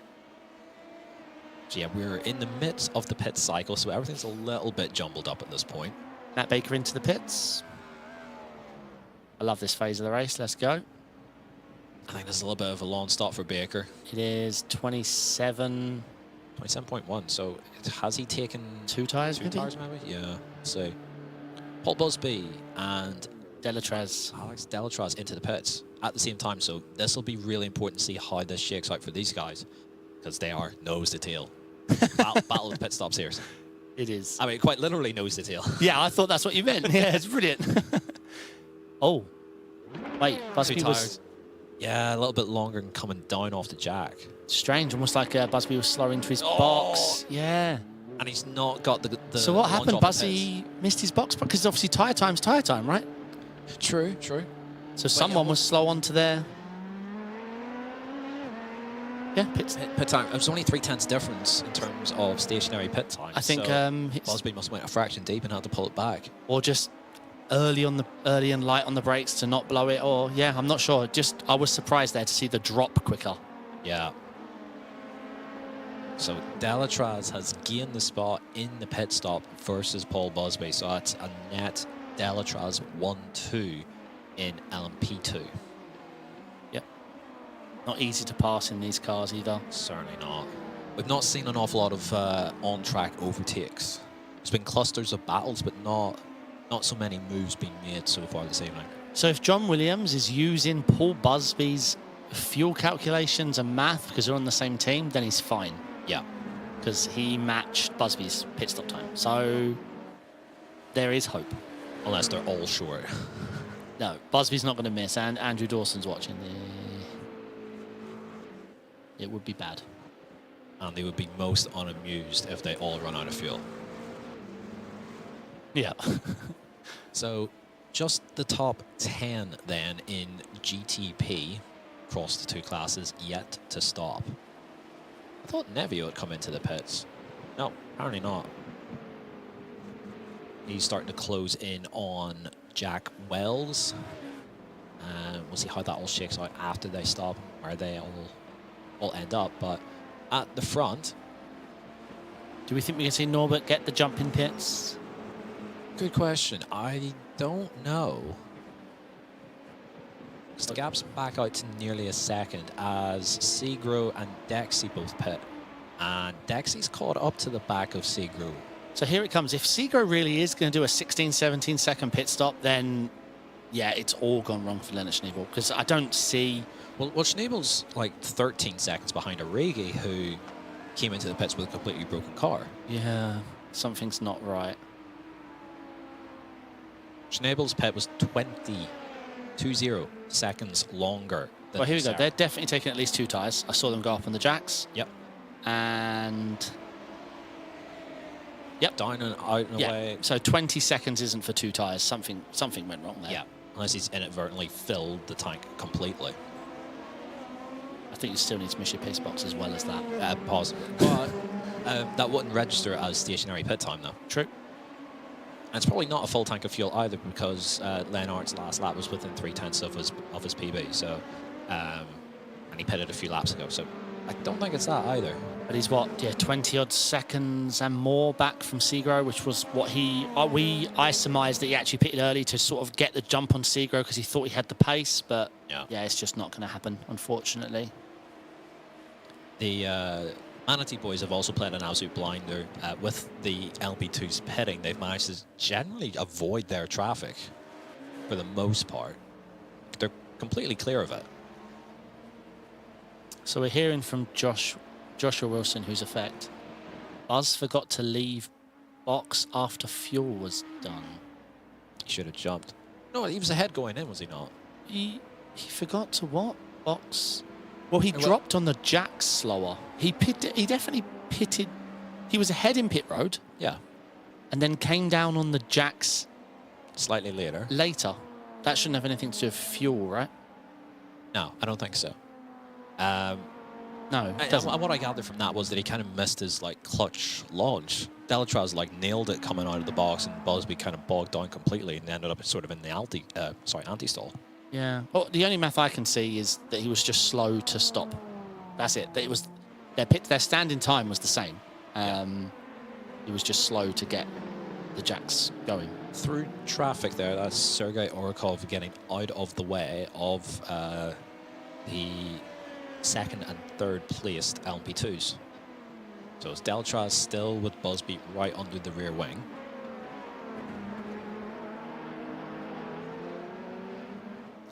So yeah, we're in the midst of the pit cycle, so everything's a little bit jumbled up at this point. Matt Baker into the pits. I love this phase of the race. Let's go. I think there's a little bit of a long stop for Baker. It is 27. 27.1. So has he taken 2 tyres? Two tires, maybe? Yeah. So Paul Busby and Delatraz. Alex Delatraz into the pits at the same time. So this will be really important to see how this shakes out for these guys, because they are nose to tail. Battle of the pit stops here. It is. I mean, quite literally nose to tail. Yeah, I thought that's what you meant. Yeah, it's brilliant. Oh, wait, Busby was Yeah, a little bit longer and coming down off the jack. strange, almost like Busby was slower into his box. Yeah. And he's not got the So what launch happened? off the Busby missed his box because obviously tyre time's tyre time, right? pits. True. So someone was slow onto their. Yeah, pits. Pit time. It was only 0.3 difference in terms of stationary pit time. I think so Busby must have went a fraction deep and had to pull it back. or just early and light on the brakes to not blow it, or yeah, I'm not sure. Just I was surprised there to see the drop quicker. Yeah. So Delatraz has gained the spot in the pit stop versus Paul Busby. So that's a net Delatraz 1-2 in LMP2. Yep. Not easy to pass in these cars either. Certainly not. We've not seen an awful lot of on-track overtakes. There's been clusters of battles, but not so many moves being made so far this evening. So if John Williams is using Paul Busby's fuel calculations and math because they're on the same team, then he's fine. Yeah. Because he matched Busby's pit stop time. So there is hope. Unless they're all short. No, Busby's not going to miss, and Andrew Dawson's watching. It would be bad. And they would be most unamused if they all run out of fuel. Yeah. So just the top 10 then in GTP across the two classes yet to stop. I thought Nevio would come into the pits. No, apparently not. He's starting to close in on Jack Wells. We'll see how that all shakes out after they stop, where they all end up. But at the front... Do we think we can see Norbert get the jump in pits? Good question. I don't know. So the gap's back out to nearly a second as Segro and Dexy both pit. And Dexy's caught up to the back of Segro. So here it comes. If Segro really is going to do a 16, 17 second pit stop, then yeah, it's all gone wrong for Leonard Schneebel, because I don't see... Well, Schneebel's like 13 seconds behind Origi, who came into the pits with a completely broken car. Yeah, something's not right. Schneebel's pit was 20 seconds longer than Well, here we go. Sarah. They're definitely taking at least 2 tyres. I saw them go up on the jacks. Yep. And... Yep. Down and out and away. So 20 seconds isn't for 2 tyres. Something went wrong there. Yeah, unless he's inadvertently filled the tank completely. I think you still need to miss your pace box as well as that. Possible. But that wouldn't register as stationary pit time, though. True. And it's probably not a full tank of fuel either, because Lennart's last lap was within 0.3 of his PB. So, and he pitted a few laps ago. So I don't think it's that either. But he's what? Yeah, 20 odd seconds and more back from Segro, which was what I surmised that he actually pitted early to sort of get the jump on Segro because he thought he had the pace. But yeah, it's just not going to happen, unfortunately. The Manatee boys have also played an absolute blinder with the LP2s pitting. They've managed to generally avoid their traffic for the most part. They're completely clear of it. So we're hearing from Joshua Wilson, who's effect. Buzz forgot to leave box after fuel was done. He should have jumped. No, he was ahead going in, was he not? He forgot to what? Box? Well, he dropped on the jacks slower. He definitely pitted. He was ahead in pit road. Yeah. And then came down on the jacks Slightly later. later. That shouldn't have anything to do with fuel, right? No, I don't think so. No, it And doesn't. what I gathered from that was that he kind of missed his like clutch launch. Delatraz like nailed it coming out of the box, and Busby kind of bogged down completely and ended up sort of in the anti-stall. Yeah. Well, the only math I can see is that he was just slow to stop. That's it. That it was their standing time was the same. He was just slow to get the jacks going. Through traffic there, that's Sergei Orikov getting out of the way of the second and third placed LMP2s. So it's Delatraz still with Busby right under the rear wing.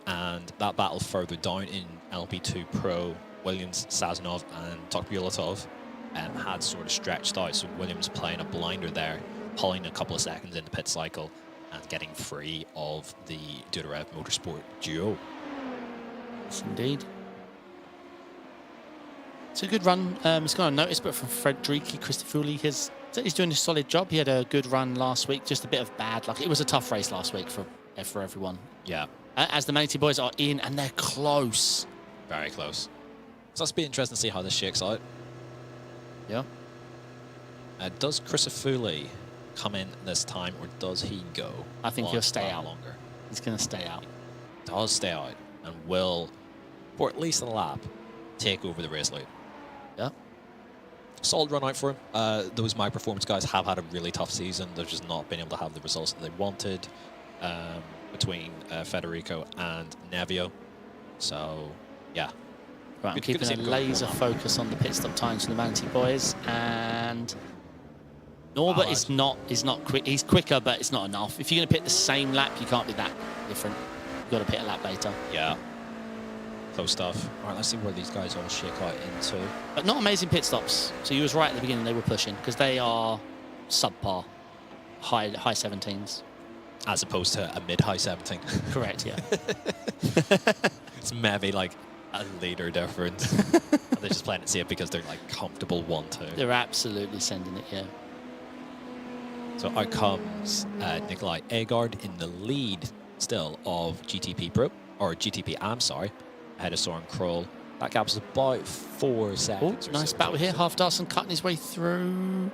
And that battle further down in LP2 Pro, Williams, Sazonov and Tokbulatov had sort of stretched out. So Williams playing a blinder there, pulling a couple of seconds in the pit cycle and getting free of the Dudarev Motorsport duo. Yes, indeed. It's a good run. It's gone unnoticed, but from Frederici Cristofuli, he's doing a solid job. He had a good run last week, just a bit of bad luck. It was a tough race last week for everyone. Yeah. As the Manatee boys are in, and they're close. Very close. So it's be interesting to see how this shakes out. Yeah. Does Cristofuli come in this time, or does he go? I think he'll stay out longer. He's going to stay out. Does stay out and will, for at least a lap, take over the race lead. Yeah. Solid run out for him. Those My Performance guys have had a really tough season. They've just not been able to have the results that they wanted between Federico and Nevio. So, yeah. Right, I'm Good keeping to see a him go laser warm up. focus on the pit stop times for the Manatee boys, and Norbert is not quick. He's quicker, but it's not enough. If you're going to pit the same lap, you can't be that different. You've got to pit a lap later. Yeah. Close stuff. All right, let's see where these guys all shake out into. But not amazing pit stops. So you was right at the beginning. They were pushing because they are subpar, high 17s. As opposed to a mid-high 17. Correct. Yeah. It's maybe like a liter difference. They're just playing it safe because they're like comfortable 1-2. They're absolutely sending it. Yeah. So out comes Nikolai Agard in the lead still of GTP Pro, or GTP, I'm sorry, ahead of Soren Kroll. That gap's about 4 Oh, seconds. nice battle here. Half Darson cutting his way through.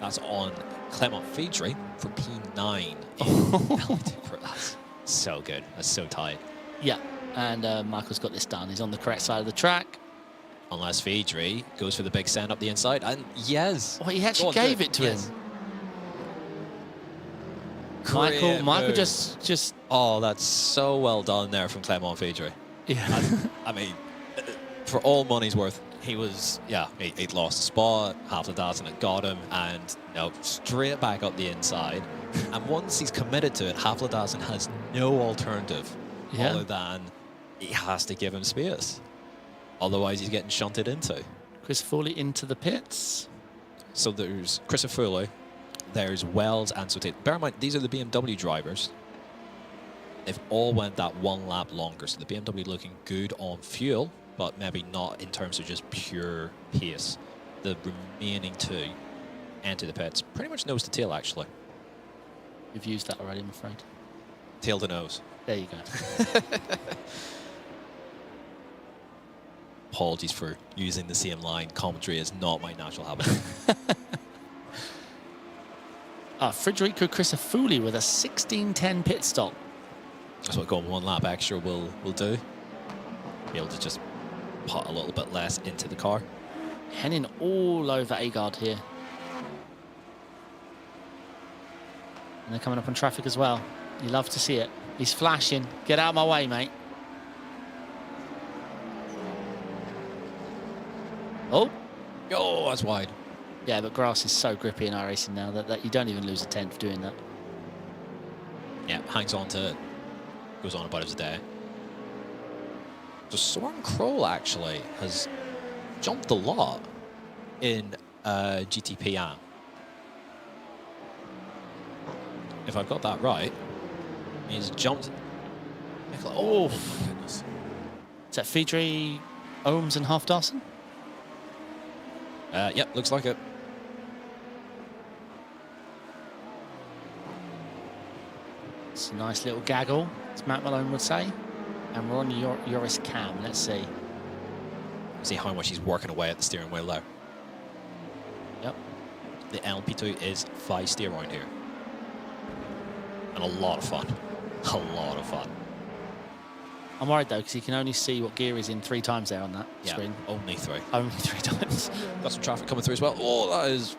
That's on Clement Fidri from P9 in LP2 Pro. That's so good. That's so tight. Yeah. And Michael's got this done. He's on the correct side of the track. Unless Fidri goes for the big send up the inside. And yes. Oh, he actually gave it to him. Michael just. Oh, that's so well done there from Clement Fidri. Yeah. I mean, for all money's worth, he was, yeah, he'd lost the spot, half the Dazen had got him, and straight back up the inside. And once he's committed to it, Havladasen has no alternative other than he has to give him space. Otherwise, he's getting shunted into. Chris Foley into the pits. So there's Chris Foley, there's Wells, and so bear in mind, these are the BMW drivers. They've all went that 1 lap longer, so the BMW looking good on fuel, but maybe not in terms of just pure pace. The remaining 2 enter the pits, pretty much nose to tail, actually. You've used that already, I'm afraid. Tail to nose. There you go. Apologies for using the same line. Commentary is not my natural habit. Federico Crisafulli with a 16:10 pit stop. That's what going 1 lap extra will do. Be able to just pot a little bit less into the car. Henning all over Agard here. And they're coming up on traffic as well. You love to see it. He's flashing. Get out of my way, mate. Oh. Oh, that's wide. Yeah, but grass is so grippy in iRacing now that you don't even lose a tenth doing that. Yeah, hangs on to it. Goes on about his day. So Soren Kroll actually has jumped a lot in GTP. If I've got that right, he's jumped. Oh, my goodness. Is that Fidri, Ohms and Half Darson? Yep, looks like it. It's a nice little gaggle, as Matt Malone would say. And we're on Yoris Cam. Let's see. See how much he's working away at the steering wheel there. Yep. The LP2 is feisty around here. And a lot of fun. A lot of fun. I'm worried though, because you can only see what gear is in 3 times there on that screen. Only 3. Only 3 times. Got some traffic coming through as well. Oh, that is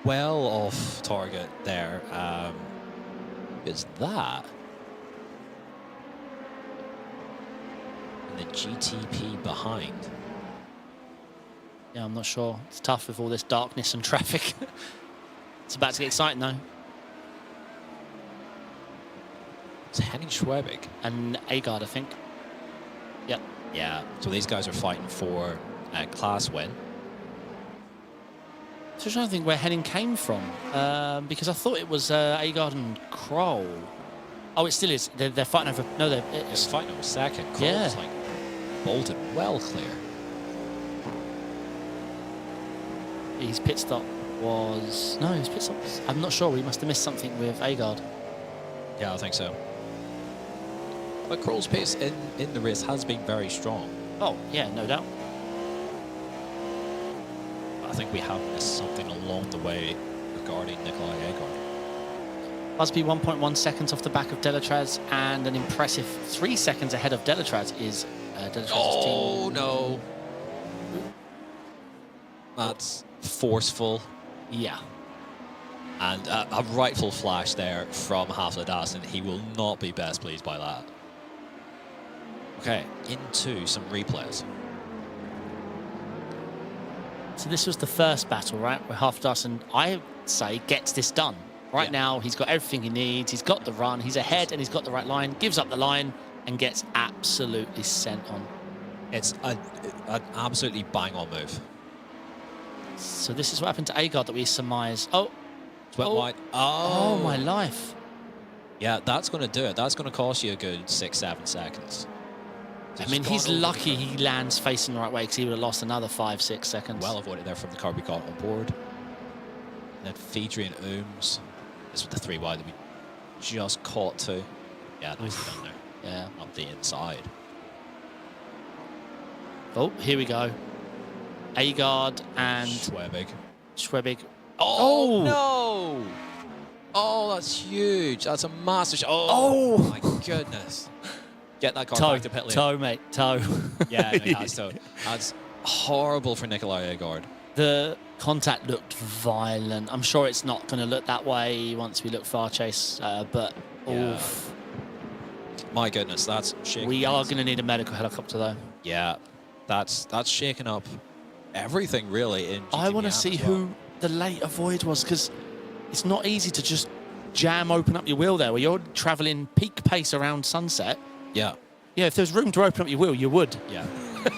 well off target there. Is that? And the GTP behind. Yeah, I'm not sure. It's tough with all this darkness and traffic. It's about to get exciting though. It's Henning Schwebig. And Agard, I think. Yep. Yeah, so these guys are fighting for a class win. So I'm trying to think where Henning came from, because I thought it was Agard and Kroll. Oh, it still is. They're fighting over. No, They're fighting over second. Kroll Yeah. is like bolted well clear. His pit stop was his pit stop. I'm not sure. We must have missed something with Agard. Yeah, I think so. But Kroll's pace in the race has been very strong. Oh yeah, no doubt. I think we have missed something along the way regarding Nikolai Agard. Busby 1.1 seconds off the back of Delatraz, and an impressive 3 seconds ahead of Delatraz is Delatraz's Oh team. no! That's forceful. Yeah. And a rightful flash there from Hafler Dassin. He will not be best pleased by that. Okay, into some replays. So this was the first battle, right? Where Halfdarson, I say, gets this done. Right now, he's got everything he needs. He's got the run. He's ahead, and he's got the right line. Gives up the line and gets absolutely sent on. It's an absolutely bang-on move. So this is what happened to Agard that we surmise. Oh. It's went wide. Oh. Oh, my life. Yeah, that's going to do it. That's going to cost you a good 6-7 seconds. I mean, he's lucky he lands facing the right way, because he would have lost another 5-6 seconds. Well avoided there from the Corby got on board. And then Fidri and Ooms. This was the 3 wide that we just caught to. Yeah, nicely done there. Yeah. Up the inside. Oh, here we go. Agard and Schwebig. Oh, no! Oh, that's huge. That's a massive shot. Oh, my goodness. Get that car back to pit lane. Toe, mate, toe. Yeah, no, he has toe. That's horrible for Nikolai Agard. The contact looked violent. I'm sure it's not going to look that way once we look far chase, but Yeah. oof. My goodness, that's shaking. We are going to need a medical helicopter, though. Yeah, that's shaking up everything, really. In I want to GTP see as well. who the late avoid was, because it's not easy to just open up your wheel there, where you're travelling peak pace around sunset. Yeah. Yeah, if there's room to open up your wheel, you would. Yeah.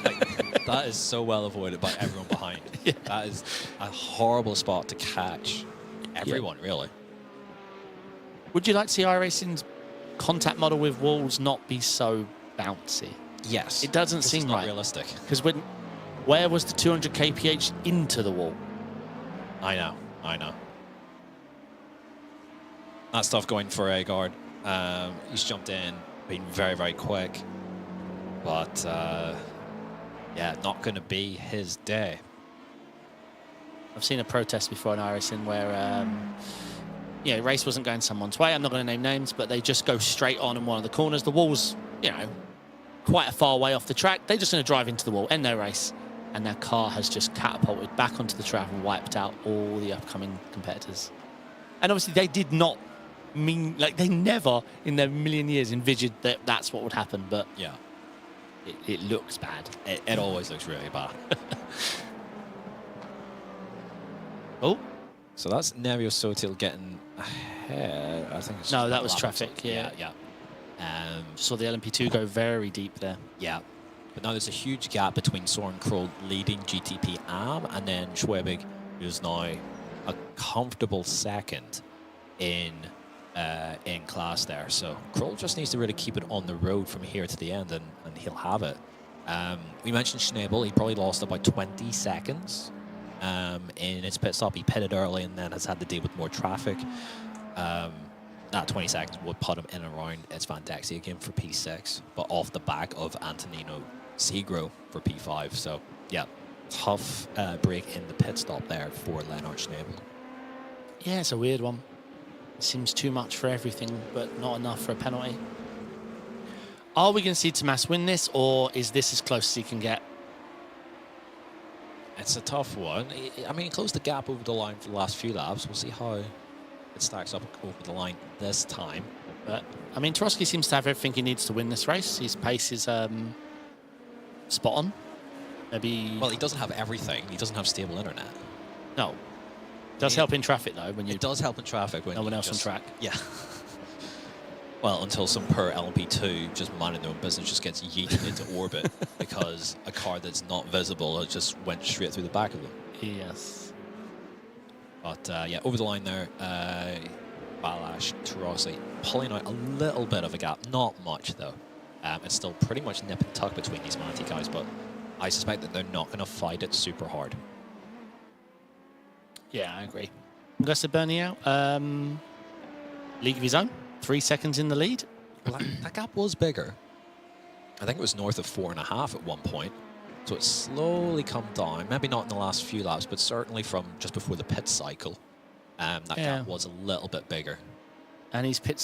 Like, that is so well avoided by everyone behind. Yeah. That is a horrible spot to catch everyone, really. Would you like to see iRacing's contact model with walls not be so bouncy? Yes. It doesn't This seem is not right. realistic. Because where was the 200 kph into the wall? I know. That stuff going for Agard. He's jumped in, been very, very quick. But, yeah, not going to be his day. I've seen a protest before in iRacing where, race wasn't going someone's way. I'm not going to name names, but they just go straight on in one of the corners. The wall's, quite a far way off the track. They're just going to drive into the wall, end their race. And their car has just catapulted back onto the track and wiped out all the upcoming competitors. And obviously they did not they never in their million years envisioned that that's what would happen, but Yeah. it looks bad. It always looks really bad. Oh, So that's Nevio Sotil getting ahead. I think it's no, just that was lap traffic. or something. Yeah. Yeah. Saw the LMP2 go very deep there. Yeah. But now there's a huge gap between Soren Kroll leading GTP AM and then Schwebig, who's now a comfortable second in class there. So Kroll just needs to really keep it on the road from here to the end, and he'll have it. We mentioned Schnabel. He probably lost about 20 seconds in his pit stop. He pitted early and then has had to deal with more traffic. That 20 seconds would put him in and around It's Vandexia again for P6, but off the back of Antonino Segro for P5. So Yeah, tough break in the pit stop there for Lennart Schnabel. Yeah, it's a weird one. It seems too much for everything, but not enough for a penalty. Are we going to see Tomas win this, or is this as close as he can get? It's a tough one. I mean, he closed the gap over the line for the last few laps. We'll see how it stacks up over the line this time. But I mean, Trotsky seems to have everything he needs to win this race. His pace is spot on. Maybe. Well, he doesn't have everything. He doesn't have stable internet. No. Does help in traffic though when you. It does help in traffic when no one else just, on track. Yeah. Well, until some poor LMP2 just minding their own business just gets yeeted into orbit because a car that's not visible just went straight through the back of them. Yes. But yeah, over the line there, Balash, Tarasi pulling out a little bit of a gap. Not much though. It's still pretty much nip and tuck between these Manti guys, but I suspect that they're not going to fight it super hard. Yeah, I agree. Augusta Bernie out. League of his own. 3 seconds in the lead. Well, that gap was bigger. I think it was north of 4.5 at one point. So it's slowly come down. Maybe not in the last few laps, but certainly from just before the pit cycle. That gap was a little bit bigger. And he's pit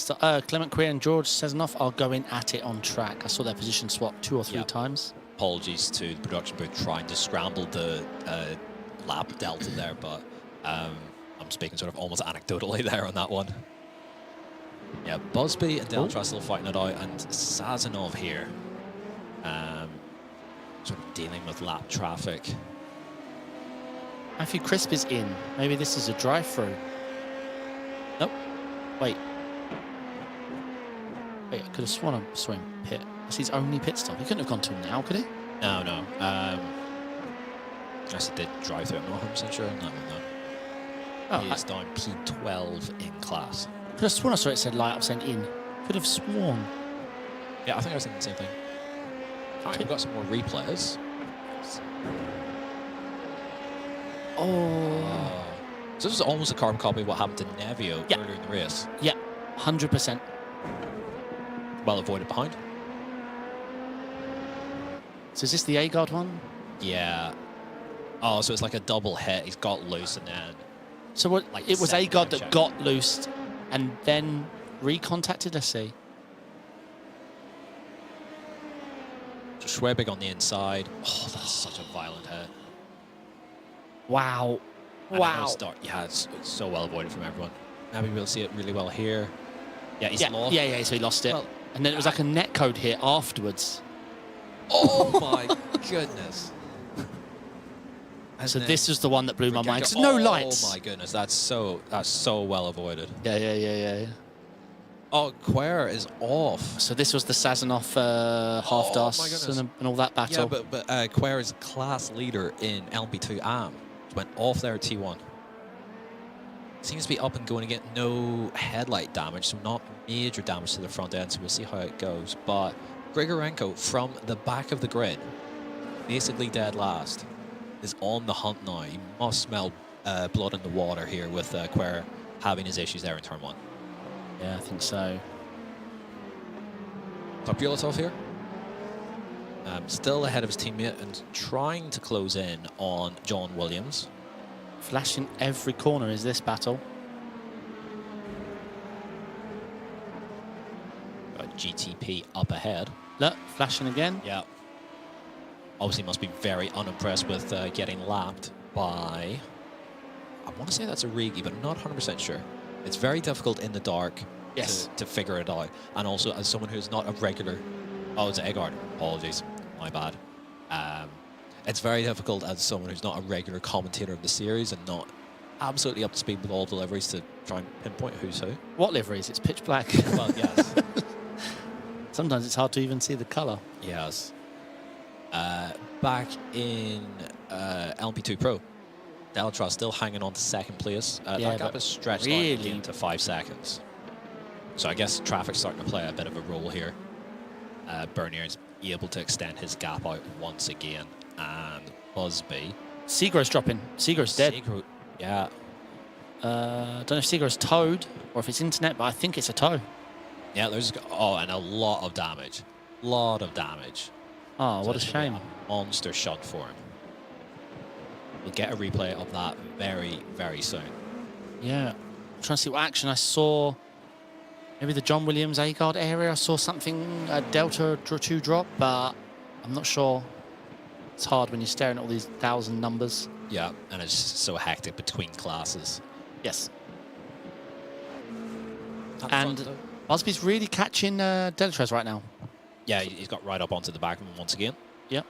Clement Queer and George Sezanoff are going at it on track. I saw their position swap 2 or 3 times. Apologies to the production booth trying to scramble the lap delta there, but I'm speaking sort of almost anecdotally there on that one. Yeah, Busby and Deltra still fighting it out, and Sazanov here sort of dealing with lap traffic. Matthew Crisp is in. Maybe this is a drive-through. Nope. Wait. I could have sworn I saw him pit. That's his only pit stop. He couldn't have gone till now, could he? No. Yes, it did drive through. I'm not 100% sure on that one, though. He is down P12 in class. Could have sworn I saw it said light up saying in. Could have sworn. Yeah, I think I was thinking the same thing. Alright, we've got some more replays. Oh. So this is almost a carbon copy of what happened to Nevio earlier in the race. Yeah, 100%. Well avoided behind. So is this the A-Guard one? Yeah. Oh, so it's like a double hit. He's got loose and then... So what? Like it was A-Guard that check. got loosed and then recontacted, let's see. So Schwebig on the inside. Oh, that's such a violent hit. Wow. And Wow. Yeah, it's so well avoided from everyone. Maybe we'll see it really well here. Yeah, he's lost. Yeah, so he lost it. Well, and then it was like a netcode hit afterwards. Oh my goodness. So this was the one that blew my mind. 'Cause no lights. Oh my goodness, that's so well avoided. Yeah. Oh, Quare is off. So this was the Sazanoff half-das and all that battle. Yeah, but Quare is class leader in LP2 AM. Went off there at T1. Seems to be up and going again. No headlight damage, so not major damage to the front end, so we'll see how it goes. But Grigorenko from the back of the grid, basically dead last, is on the hunt now. He must smell blood in the water here with Quare having his issues there in turn 1. Yeah, I think so. Topulatov here. Still ahead of his teammate and trying to close in on John Williams. Flashing every corner is this battle. Got GTP up ahead. Look, flashing again. Yeah. Obviously must be very unimpressed with getting lapped by... I want to say that's a Rigi, but I'm not 100% sure. It's very difficult in the dark to figure it out. And also, as someone who's not a regular... Oh, it's Eggard. Apologies. My bad. It's very difficult as someone who's not a regular commentator of the series and not absolutely up to speed with all deliveries to try and pinpoint who's who. What liveries? It's pitch black. Well, yes. Sometimes it's hard to even see the colour. Yes. Back in LP2 Pro, Deltra still hanging on to second place. That gap is stretched out again to 5 seconds. So I guess traffic's starting to play a bit of a role here. Bernier's able to extend his gap out once again. And Busby. Seagro's dropping. Seagro's dead. Segro, yeah. Don't know if Seagro's towed or if it's internet, but I think it's a tow. Yeah, there's... Oh, and a lot of damage. Lot of damage. Oh, So what a it's gonna be shame. a monster shot for him. We'll get a replay of that very, very soon. Yeah. I'm trying to see what action I saw. Maybe the John Williams A-guard area. I saw something, a Delta 2 drop, but I'm not sure. It's hard when you're staring at all these 1,000 numbers. Yeah, and it's so hectic between classes. Yes. At the And front, though. Busby's really catching Delatraz right now. Yeah, he's got right up onto the back of him once again. Yep.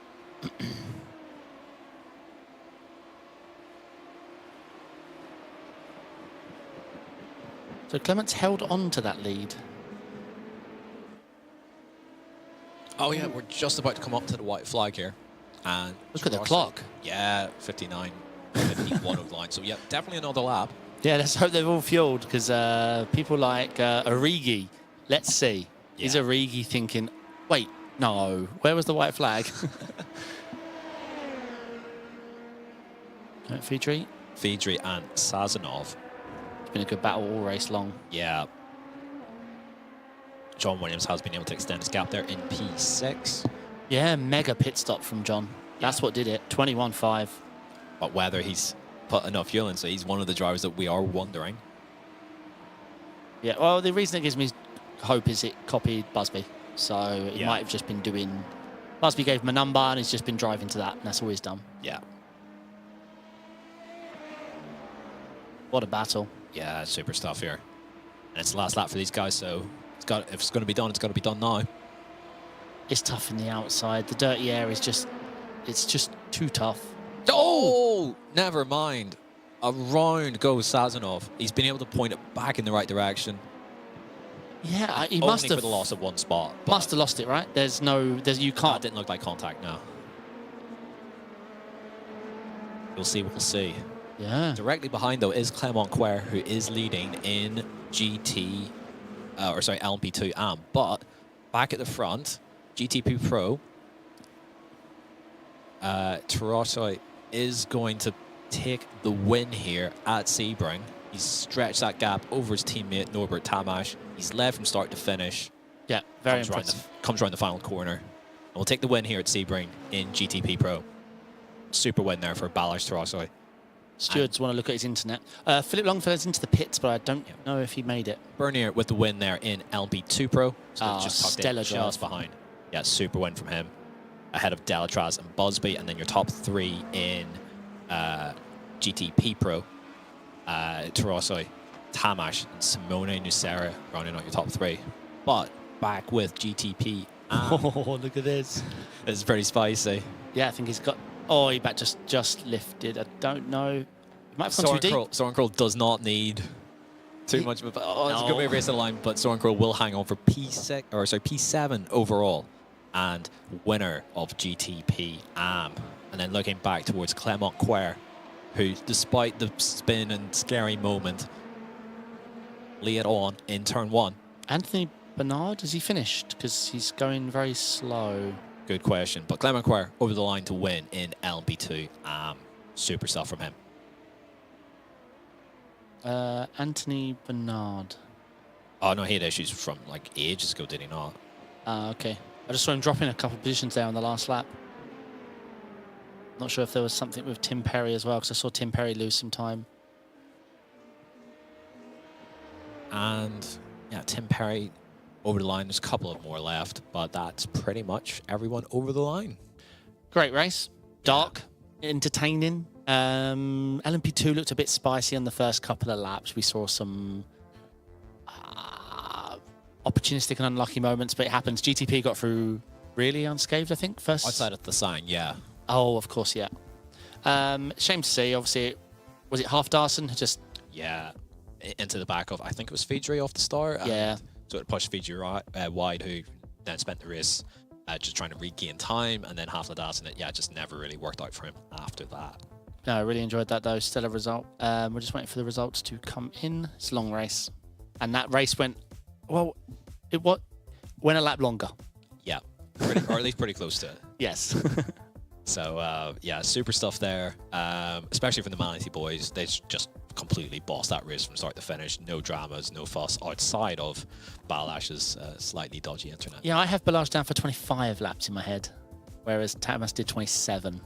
So Clement's held on to that lead. Oh yeah, we're just about to come up to the white flag here. And Look at the Ross- clock. Yeah, 59, 51 of the line. So yeah, definitely another lap. Yeah, let's hope they've all fueled, because people like Origi, let's see. Is Yeah. Origi thinking, wait, no, where was the white flag? Fidri, Fidri and Sazonov. it's been a good battle all race long. Yeah. John Williams has been able to extend his gap there in P6. Yeah, mega pit stop from John. That's what did it, 21.5. But whether he's put enough fuel in, so he's one of the drivers that we are wondering. Yeah, well, the reason it gives me hope is it copied Busby. So it Yeah. might have just been doing... Busby gave him a number and he's just been driving to that, and that's all he's done. Yeah. What a battle. Yeah, super stuff here. And it's the last lap for these guys, so if it's going to be done, it's got to be done now. It's tough in the outside. The dirty air is just... It's just too tough. Oh, never mind. Around goes Sazonov. He's been able to point it back in the right direction. Yeah, he Only must have... for the loss of one spot. but Must have lost it, right? You that can't... didn't look like contact, no. We'll see, we'll see. Yeah. Directly behind, though, is Clement Quer, who is leading in GT, LMP2 AM. But back at the front, GTP Pro, Tarasoi is going to take the win here at Sebring. He's stretched that gap over his teammate, Norbert Tamash. He's led from start to finish. Yeah, very Comes around impressive. comes around the final corner. And we'll take the win here at Sebring in GTP Pro. Super win there for Balázs Tarasoi. Stewards want to look at his internet. Philip Longfellow's into the pits, but I don't know if he made it. Bernier with the win there in LB2 Pro. So Ah, just tucked in, stellar just drive. behind. Yeah, super win from him. Ahead of Delatraz and Busby, and then your top three in GTP Pro. Tarasoi, Tamash, and Simone Nucera rounding out your top three. But back with GTP. Oh, look at this. It's pretty spicy. Yeah, I think he's got... Oh, he back just lifted. I don't know. He might have gone too deep. Soren Kroll does not need too much of a... Oh, it's a good way of racing the line, but Soren Kroll will hang on for P7 overall and winner of GTP AM. And then looking back towards Clement Quer, who, despite the spin and scary moment, lead on in turn one. Anthony Bernard, has he finished? Because he's going very slow. Good question. But Clement Quer over the line to win in LMP2. Super stuff from him. Anthony Bernard. Oh, no, he had issues from like ages ago, did he not? Okay. I just saw him dropping a couple of positions there on the last lap. Not sure if there was something with Tim Perry as well, because I saw Tim Perry lose some time. And yeah, Tim Perry over the line. There's a couple of more left, but that's pretty much everyone over the line. Great race. Dark, entertaining. LMP2 looked a bit spicy on the first couple of laps. We saw some opportunistic and unlucky moments, but it happens. GTP got through really unscathed, I think. First. Outside of the sign, yeah. Oh, of course, yeah. Shame to see. Obviously, was it Half Darson who just... Yeah, into the back of, I think it was Fidri off the start. Yeah. So it pushed Fidri wide, who then spent the race just trying to regain time, and then half the dance, and it just never really worked out for him after that. No, I really enjoyed that, though. Stellar result. We're just waiting for the results to come in. It's a long race. And that race went... Well, it went a lap longer. Yeah, pretty, or at least pretty close to it. Yes. So, yeah, super stuff there, especially from the Manatee boys. They just completely bossed that race from start to finish. No dramas, no fuss outside of Balázs's slightly dodgy internet. Yeah, I have Balázs down for 25 laps in my head, whereas Tamas did 27.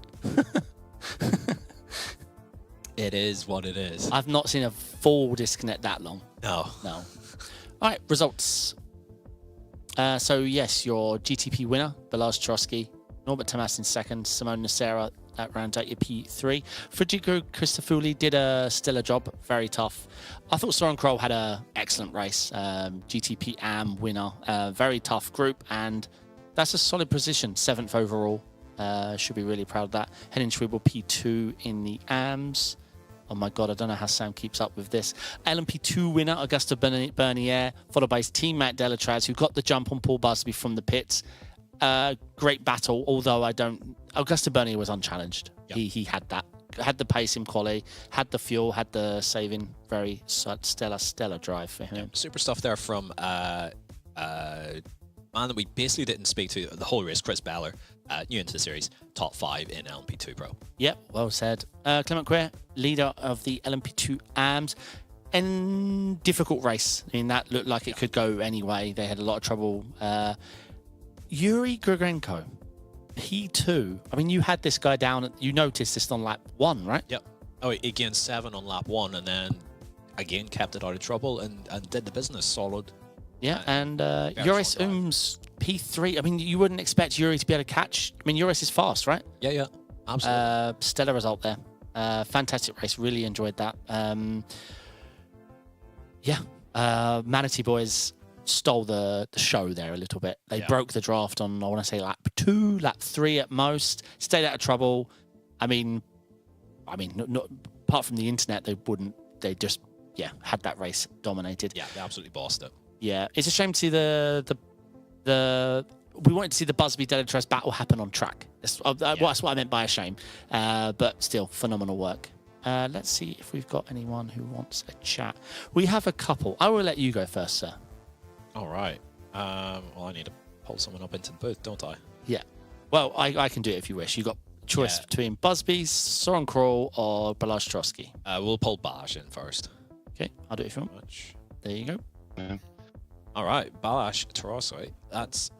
It is what it is. I've not seen a full disconnect that long. No. No. All right, results. So, yes, your GTP winner, Balazs Trotsky, Norbert Tomas in second, Simone Nacera at round 8, your P3. Federico Cristofuli did a stellar job, very tough. I thought Soren Kroll had an excellent race, GTP AM winner, very tough group, and that's a solid position, 7th overall. Should be really proud of that. Henning Schwebel P2 in the AMs. Oh my God, I don't know how Sam keeps up with this. LMP2 winner, Augusta Bernier, followed by his teammate Delatraz, who got the jump on Paul Busby from the pits. Great battle, although Augusta Bernier was unchallenged. Yep. He had the pace in quali, had the fuel, had the saving. Very stellar drive for him. Yep. Super stuff there from man that we basically didn't speak to the whole race, Chris Beller, new into the series, top 5 in LMP2 Pro. Yep, well said. Clement Queer, leader of the LMP2 AMs. And difficult race. I mean, that looked like it could go any way. They had a lot of trouble. Yuri Grigorenko, P2. I mean, you had this guy down. You noticed this on lap 1, right? Yep. Oh, he gained 7 on lap 1 and then again kept it out of trouble and did the business solid. Yeah, and Joris P3. I mean, you wouldn't expect Yuri to be able to catch. I mean, Joris is fast, right? Yeah, absolutely. Stellar result there. Fantastic race. Really enjoyed that. Manatee Boys stole the show there a little bit. They broke the draft on, I want to say, lap 2, lap 3 at most. Stayed out of trouble. I mean, not, apart from the internet, they wouldn't. They just, had that race dominated. Yeah, they absolutely bossed it. Yeah, it's a shame to see the we wanted to see the Busby Delatraz battle happen on track. That's what I meant by a shame. But still, phenomenal work. Let's see if we've got anyone who wants a chat. We have a couple. I will let you go first, sir. All right. Well, I need to pull someone up into the booth, don't I? Yeah. Well, I can do it if you wish. You've got choice between Busby, Soren Kroll, or Balazs Trotsky. We'll pull Balazs in first. Okay, I'll do it if you want. There you go. Yeah. All right, Balazs Trotsky. That's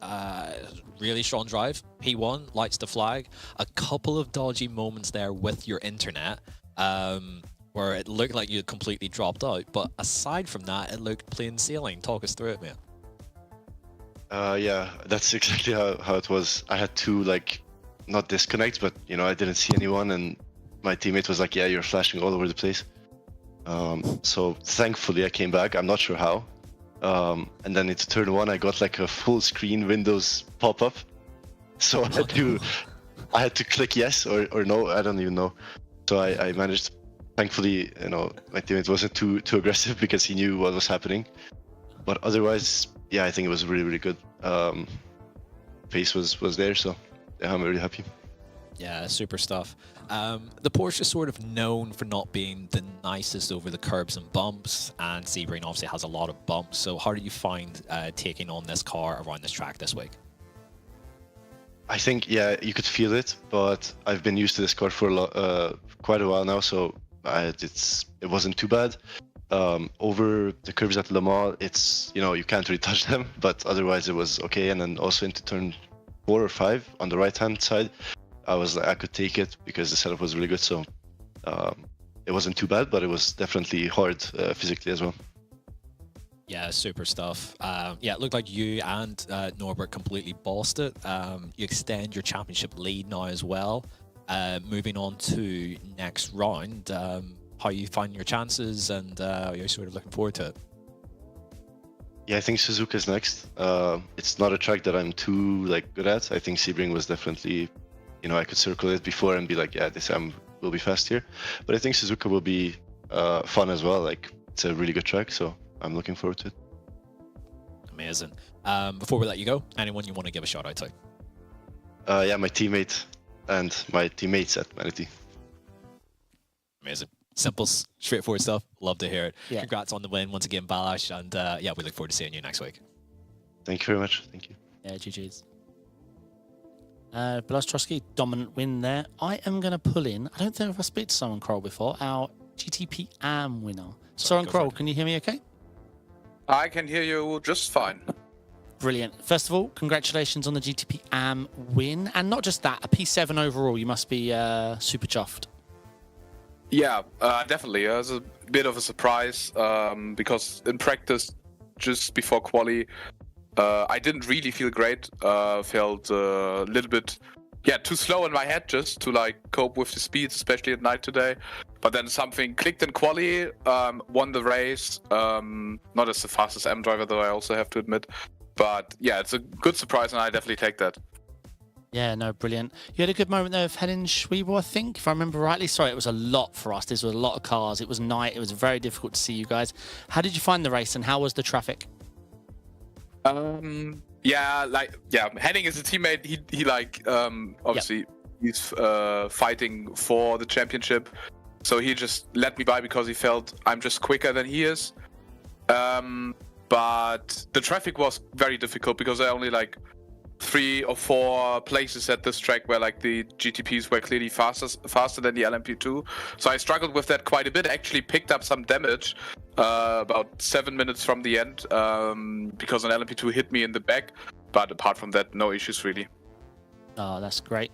really strong drive. P1 lights the flag. A couple of dodgy moments there with your internet, where it looked like you had completely dropped out. But aside from that, it looked plain sailing. Talk us through it, man. Yeah, that's exactly how it was. I had to not disconnect, but I didn't see anyone, and my teammate was like, "Yeah, you're flashing all over the place." So thankfully I came back. I'm not sure how. And then into turn 1, I got a full screen Windows pop up. So I had to click yes or no. I don't even know. So I managed. Thankfully, my teammate wasn't too aggressive because he knew what was happening. But otherwise, I think it was really, really good. Pace was there, so I'm really happy. Yeah, super stuff. The Porsche is sort of known for not being the nicest over the curbs and bumps, and Sebring obviously has a lot of bumps. So how do you find taking on this car around this track this week? I think, you could feel it, but I've been used to this car for quite a while now, so it wasn't too bad. Over the curves at Le Mans, it's, you can't really touch them, but otherwise it was okay. And then also into turn 4 or 5 on the right-hand side, I could take it because the setup was really good. So it wasn't too bad, but it was definitely hard physically as well. Yeah, super stuff. It looked like you and Norbert completely bossed it. You extend your championship lead now as well. Moving on to next round, how you find your chances, and you're sort of looking forward to it. Yeah, I think Suzuka's next. It's not a track that I'm too good at. I think Sebring was definitely, I could circle it before and be like, this will be fast here. But I think Suzuka will be fun as well. It's a really good track, so I'm looking forward to it. Amazing. Before we let you go, anyone you want to give a shout out to? My teammate and my teammates at Manatee. Amazing. Simple, straightforward stuff. Love to hear it. Yeah. Congrats on the win once again, Balazs. And we look forward to seeing you next week. Thank you very much. Thank you. Yeah, GG's. Balazs Trotsky, dominant win there. I am going to pull in, I don't think I've spoken to Soren Kroll before, our GTP AM winner. Soren Kroll, can you hear me okay? I can hear you just fine. Brilliant. First of all, congratulations on the GTP AM win. And not just that, a P7 overall. You must be super chuffed. Yeah, definitely. It was a bit of a surprise because in practice, just before quali, I didn't really feel great. Felt a little bit, too slow in my head just to like cope with the speeds, especially at night today. But then something clicked in quali, won the race. Not as fast as M driver though, I also have to admit. But yeah, it's a good surprise, and I definitely take that. Yeah, no, brilliant. You had a good moment there of heading Schwebo, I think, if I remember rightly. Sorry, it was a lot for us. This was a lot of cars. It was night. It was very difficult to see you guys. How did you find the race, and how was the traffic? Henning is a teammate. He obviously he's fighting for the championship, so he just let me by because he felt I'm just quicker than he is. But the traffic was very difficult because I only like 3 or 4 places at this track where like the GTPs were clearly faster than the LMP2. So I struggled with that quite a bit. I actually picked up some damage about 7 minutes from the end because an LMP2 hit me in the back. But apart from that, no issues really. Oh, that's great.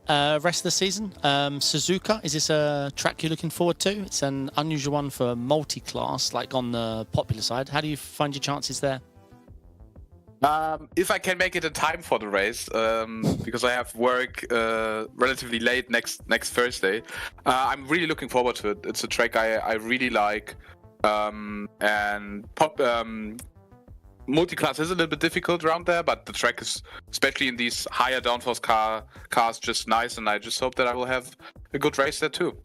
Rest of the season, Suzuka, is this a track you're looking forward to? It's an unusual one for multi-class, like on the popular side. How do you find your chances there? If I can make it in time for the race, because I have work relatively late next Thursday, I'm really looking forward to it. It's a track I really like, and multi-class is a little bit difficult around there, but the track is, especially in these higher downforce cars, just nice, and I just hope that I will have a good race there too.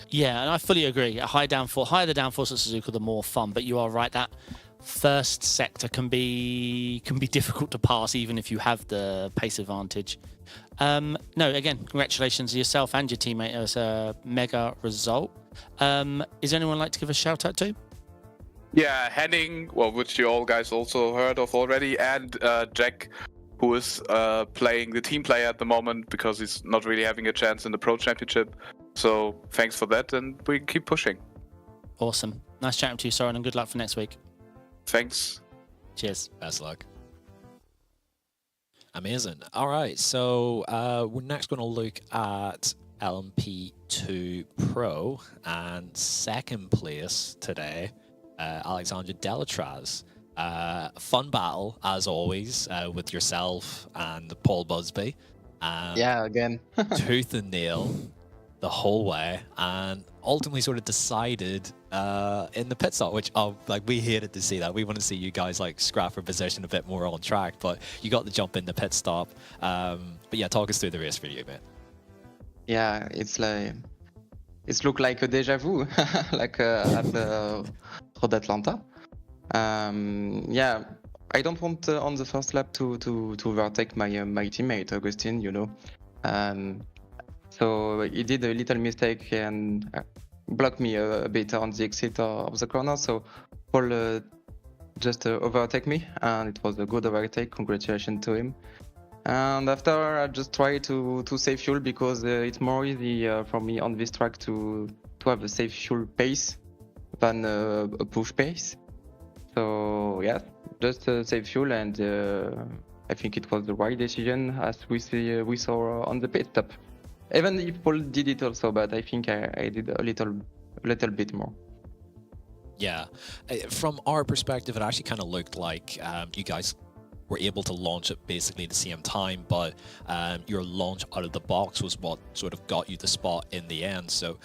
Yeah, and I fully agree. Higher the downforce at Suzuka, the more fun. But you are right, that first sector can be difficult to pass even if you have the pace advantage. No, again, congratulations to yourself and your teammate. It was a mega result. Is anyone like to give a shout out to? Yeah, Henning, which you all guys also heard of already, and Jack, who is playing the team player at the moment because he's not really having a chance in the Pro Championship. So thanks for that, and we keep pushing. Awesome. Nice chatting to you, Soren, and good luck for next week. Thanks. Cheers. Best luck. Amazing. All right, so we're next going to look at LMP2 Pro, and second place today, Alexandra Delatraz. Fun battle, as always, with yourself and Paul Busby. Yeah, again. Tooth and nail the whole way, and ultimately sort of decided in the pit stop, which we hated to see that. We want to see you guys like scrap for position a bit more on track, but you got the jump in the pit stop. But yeah, talk us through the race for you, mate. Yeah, it's looked like a deja vu, like at the Road Atlanta. Yeah, I don't want on the first lap to overtake my teammate Augustine, you know. So he did a little mistake and blocked me a bit on the exit of the corner. So Paul just overtake me, and it was a good overtake. Congratulations to him. And after, I just try to save fuel because it's more easy for me on this track to have a safe fuel pace than a push pace. So yeah, just save fuel, and I think it was the right decision, as we saw on the pit stop. Even if Paul did it also, but I think I did a little bit more. Yeah, from our perspective, it actually kind of looked like you guys were able to launch at basically the same time, but your launch out of the box was what sort of got you the spot in the end. So,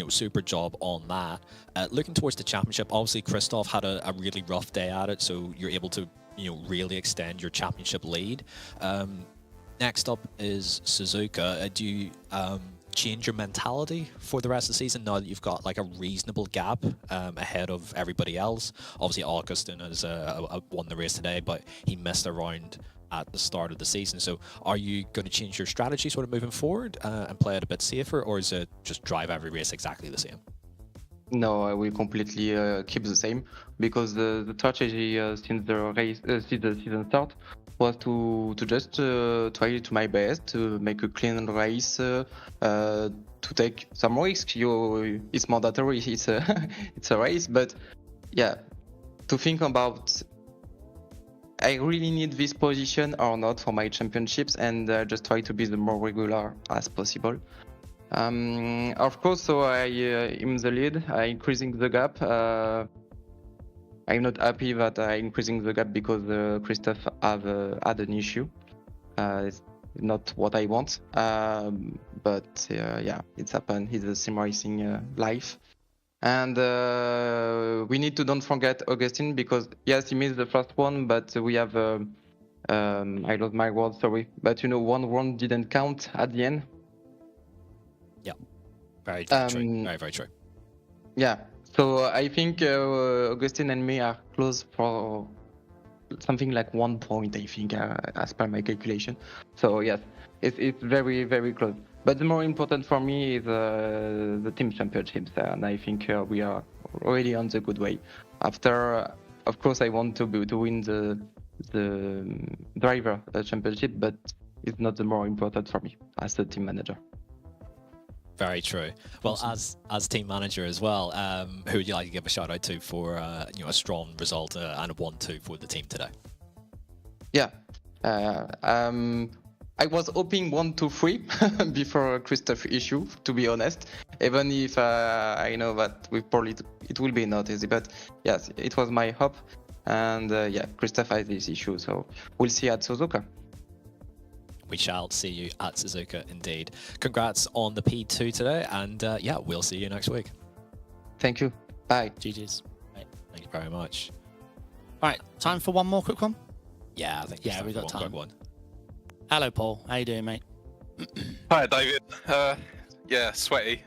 super job on that. Looking towards the championship, obviously Christoph had a really rough day at it, so you're able to really extend your championship lead. Next up is Suzuka. Do you change your mentality for the rest of the season now that you've got like a reasonable gap ahead of everybody else? Obviously, Augustin has won the race today, but he missed a round at the start of the season. So are you going to change your strategy sort of moving forward and play it a bit safer, or is it just drive every race exactly the same? No, I will completely keep the same, because the strategy since the season start was to just try to my best to make a clean race, to take some risk. It's mandatory. It's a race, but yeah, to think about I really need this position or not for my championships, and just try to be the more regular as possible. Of course, so I am the lead. I increasing the gap. I'm not happy that I increasing the gap because Christophe have had an issue. It's not what I want. But yeah, it's happened. It's a sim racing life. And we need to don't forget Augustine because yes, he missed the first one, but we have I lost my word, sorry. But one round didn't count at the end. Yeah, very true. Very true. Yeah. So I think Augustine and me are close for something like 1 point, I think, as per my calculation. So yes, it's very, very close. But the more important for me is the team championships, and I think we are already on the good way. After, of course, I want to win the driver championship, but it's not the more important for me as the team manager. Very true. Well, as team manager as well, who would you like to give a shout out to for a strong result and a 1-2 for the team today? Yeah, I was hoping 1-2-3 before Christophe issue, to be honest. Even if I know that with Paul it will be not easy, but yes, it was my hope. And yeah, Christophe has this issue, so we'll see at Suzuka. We shall see you at Suzuka indeed. Congrats on the P2 today, and yeah, we'll see you next week. Thank you. Bye. GG's. Thank you very much. All right, time for one more quick one. Yeah, I think we got time. Quick one. Hello, Paul. How you doing, mate? Hi, David. Yeah, sweaty.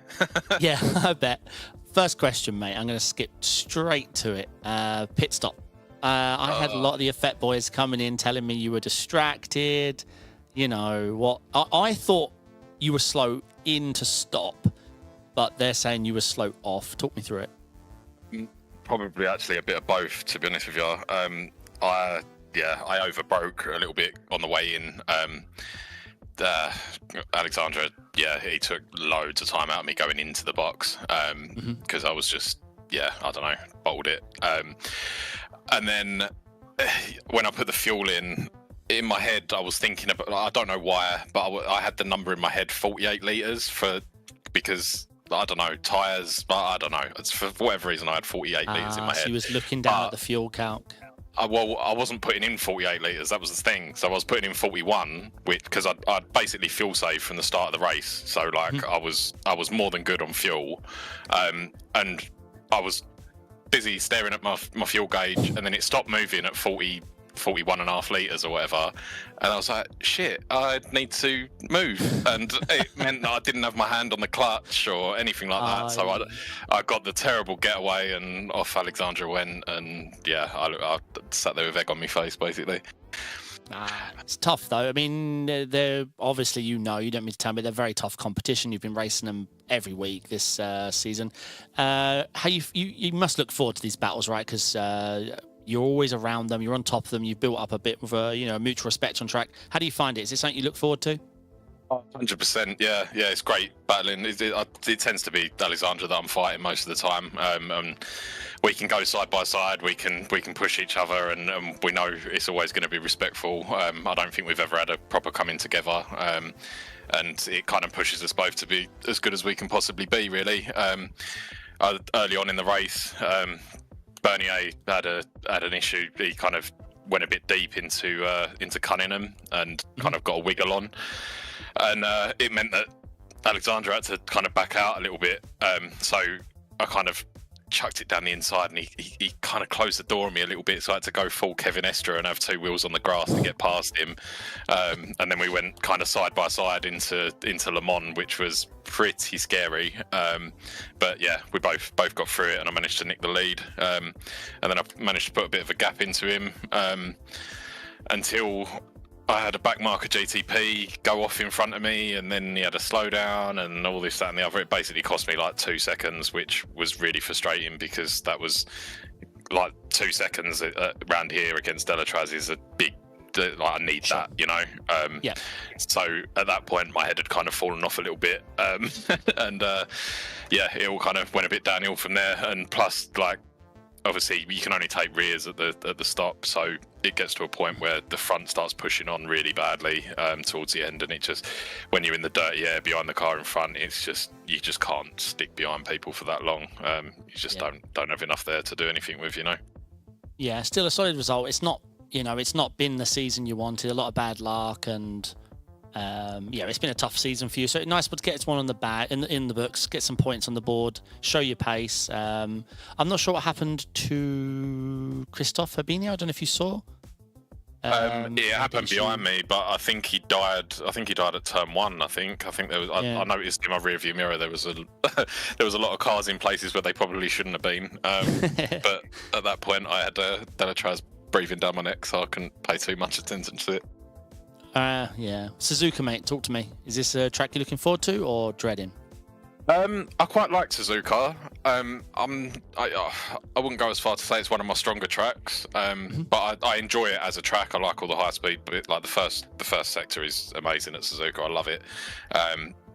Yeah, I bet. First question, mate. I'm going to skip straight to it. Pit stop. I had a lot of the Effect boys coming in telling me you were distracted. You know what? I thought you were slow in to stop, but they're saying you were slow off. Talk me through it. Probably actually a bit of both, to be honest with you. I overbroke a little bit on the way in. Alexandra, he took loads of time out of me going into the box because I was just, I don't know, bottled it. And then when I put the fuel in my head, I was thinking about, I don't know why, but I had the number in my head, 48 litres because, I don't know, tyres, but I don't know. It's for whatever reason, I had 48 litres in my head. So you was looking down at the fuel count. I wasn't putting in 48 litres, that was the thing. So I was putting in 41, because I'd basically fuel saved from the start of the race. So, like, I was more than good on fuel. And I was busy staring at my fuel gauge, and then it stopped moving at 41.5 litres or whatever, and I was like, shit, I need to move, and it meant that I didn't have my hand on the clutch or anything like that. So I got the terrible getaway, and off Alexandra went, and I sat there with egg on my face basically. It's tough though. I mean, they're obviously, you don't mean to tell me, they're very tough competition. You've been racing them every week this season. How you must look forward to these battles, right? Because you're always around them, you're on top of them, you've built up a bit of a mutual respect on track. How do you find it? Is it something you look forward to? 100%, yeah, it's great battling. It tends to be Alexandra that I'm fighting most of the time. We can go side by side, we can push each other, and we know it's always going to be respectful. I don't think we've ever had a proper coming together, and it kind of pushes us both to be as good as we can possibly be, really. Early on in the race, Bernier had an issue. He kind of went a bit deep into Cunningham and kind of got a wiggle on, and it meant that Alexandra had to kind of back out a little bit. So I kind of chucked it down the inside, and he kind of closed the door on me a little bit, so I had to go full Kevin Estre and have two wheels on the grass to get past him. And then we went kind of side by side into Le Mans, which was pretty scary. But yeah, we both got through it, and I managed to nick the lead. And then I managed to put a bit of a gap into him until I had a backmarker GTP go off in front of me, and then he had a slowdown and all this, that and the other. It basically cost me like 2 seconds, which was really frustrating because that was like 2 seconds around here against Delatraz is a big, like, I need that, So at that point my head had kind of fallen off a little bit, and it all kind of went a bit downhill from there. And plus, like, obviously you can only take rears at the stop, so it gets to a point where the front starts pushing on really badly towards the end, and it just, when you're in the dirty air behind the car in front, it's just, you just can't stick behind people for that long. You just don't have enough there to do anything with, you know. Yeah, still a solid result. It's not, you know, it's not been the season you wanted. A lot of bad luck, and yeah, it's been a tough season for you. So nice to get one on the back in the books, get some points on the board, show your pace. I'm not sure what happened to Christophe Fabinho. I don't know if you saw. Yeah, it happened behind me, but I think he died. I think he died at turn 1. I think there was. I noticed in my rearview mirror there was a there was a lot of cars in places where they probably shouldn't have been. But at that point, I had Delatraz breathing down my neck, so I couldn't pay too much attention to it. Yeah, Suzuka, mate, talk to me. Is this a track you're looking forward to or dreading? I quite like Suzuka. I wouldn't go as far to say it's one of my stronger tracks, but I enjoy it as a track. I like all the high speed, but like the first sector is amazing at Suzuka. I love it.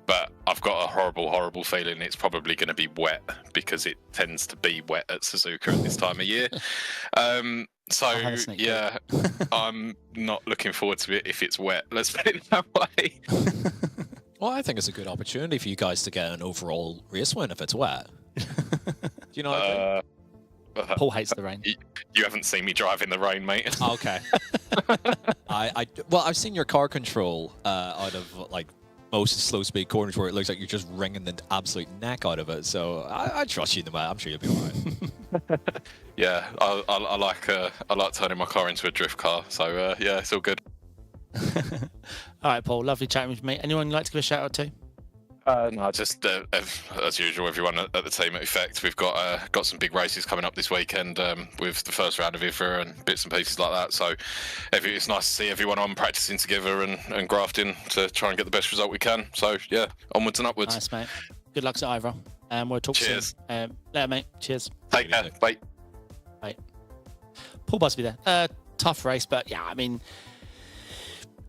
But I've got a horrible feeling it's probably going to be wet, because it tends to be wet at Suzuka at this time of year. So yeah, I'm not looking forward to it if it's wet. Let's put it that way. Well, I think it's a good opportunity for you guys to get an overall race win if it's wet. Do you know what I mean? Paul hates the rain. You haven't seen me drive in the rain, mate. Okay. Well, I've seen your car control out of like most slow speed corners where it looks like you're just wringing the absolute neck out of it. So I trust you in the way. I'm sure you'll be all right. Yeah, I like turning my car into a drift car. So yeah, it's all good. All right, Paul, lovely chatting with you, mate. Anyone you'd like to give a shout out to? No, just as usual, everyone at the team at Effect. We've got some big races coming up this weekend with the first round of IFRA and bits and pieces like that. So it's nice to see everyone on practicing together and grafting to try and get the best result we can. So yeah, onwards and upwards. Nice, mate. Good luck to Ivor. We'll talk Cheers. soon. Later, mate. Cheers. Take care. Bye. Bye. Paul Busby there. Tough race, but yeah, I mean,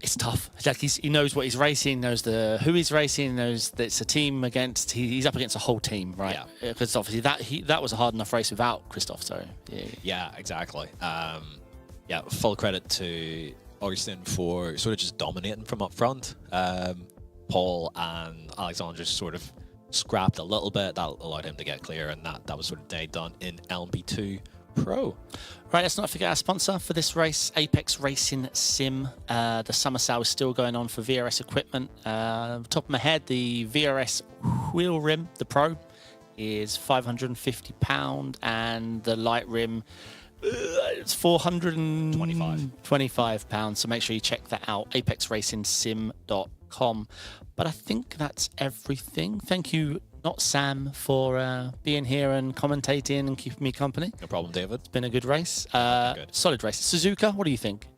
it's tough. Like he knows what he's racing, knows who he's racing, knows that it's a team against. He's up against a whole team, right? Because obviously that was a hard enough race without Christophe. So yeah, exactly. Yeah, full credit to Augustin for sort of just dominating from up front. Paul and Alexandre sort of scrapped a little bit. That allowed him to get clear, and that was sort of day done in LMP2 Pro. Right, let's not forget our sponsor for this race, Apex Racing Sim. The summer sale is still going on for VRS equipment. Top of my head, the VRS wheel rim, the Pro, is £550, and the light rim, it's £425. So make sure you check that out, apexracingsim.com. But I think that's everything. Thank you, not Sam, for being here and commentating and keeping me company. No problem, David. It's been a good race. Good. Solid race. Suzuka, what do you think?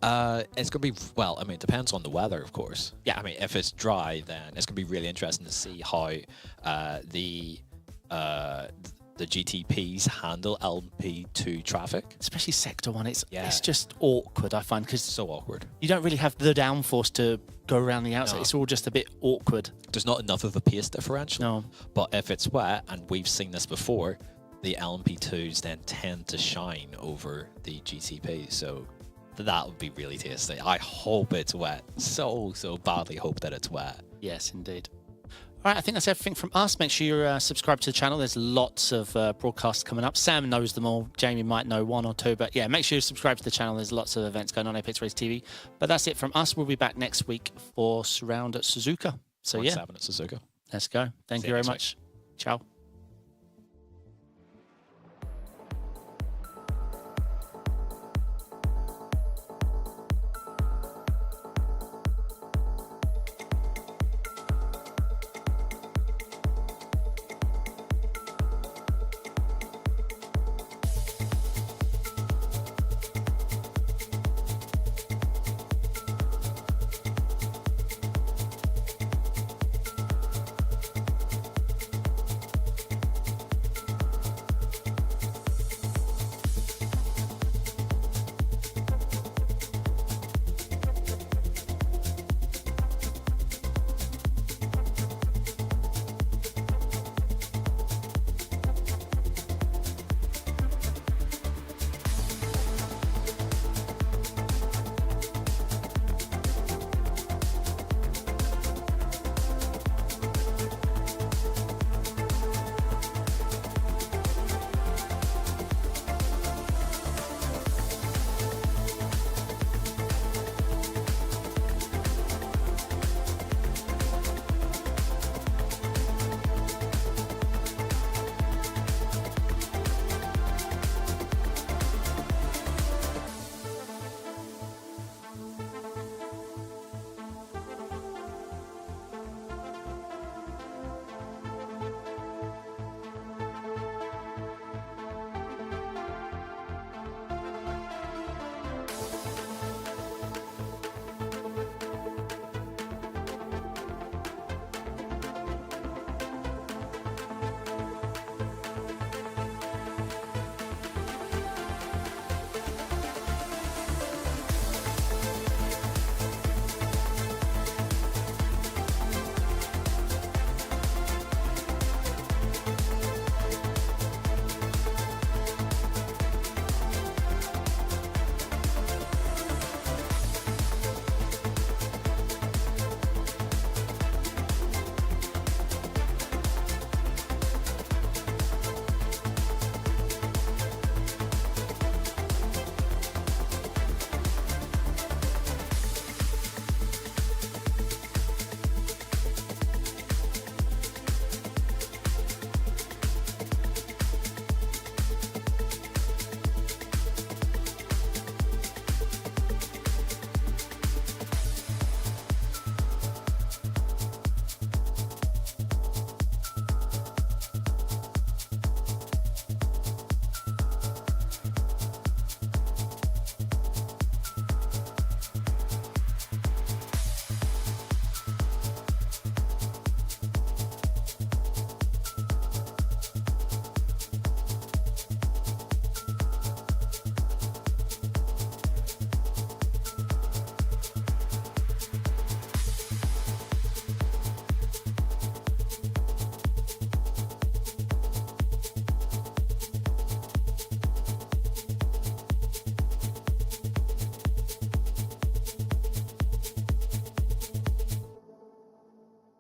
It's going to be, well, I mean, it depends on the weather, of course. Yeah. I mean, if it's dry, then it's going to be really interesting to see how the GTPs handle LMP2 traffic. Especially Sector 1. It's just awkward, I find, because So awkward. you don't really have the downforce to go around the outside. No. It's all just a bit awkward. There's not enough of a pace differential. No. But if it's wet, and we've seen this before, the LMP2s then tend to shine over the GTP. So that would be really tasty. I hope it's wet. So badly hope that it's wet. Yes, indeed. All right, I think that's everything from us. Make sure you're subscribed to the channel. There's lots of broadcasts coming up. Sam knows them all. Jamie might know one or two. But yeah, make sure you subscribe to the channel. There's lots of events going on Apex Race TV. But that's it from us. We'll be back next week for Surround at Suzuka. So yeah, At Suzuka. let's go. Thank See you you very next much. Ciao.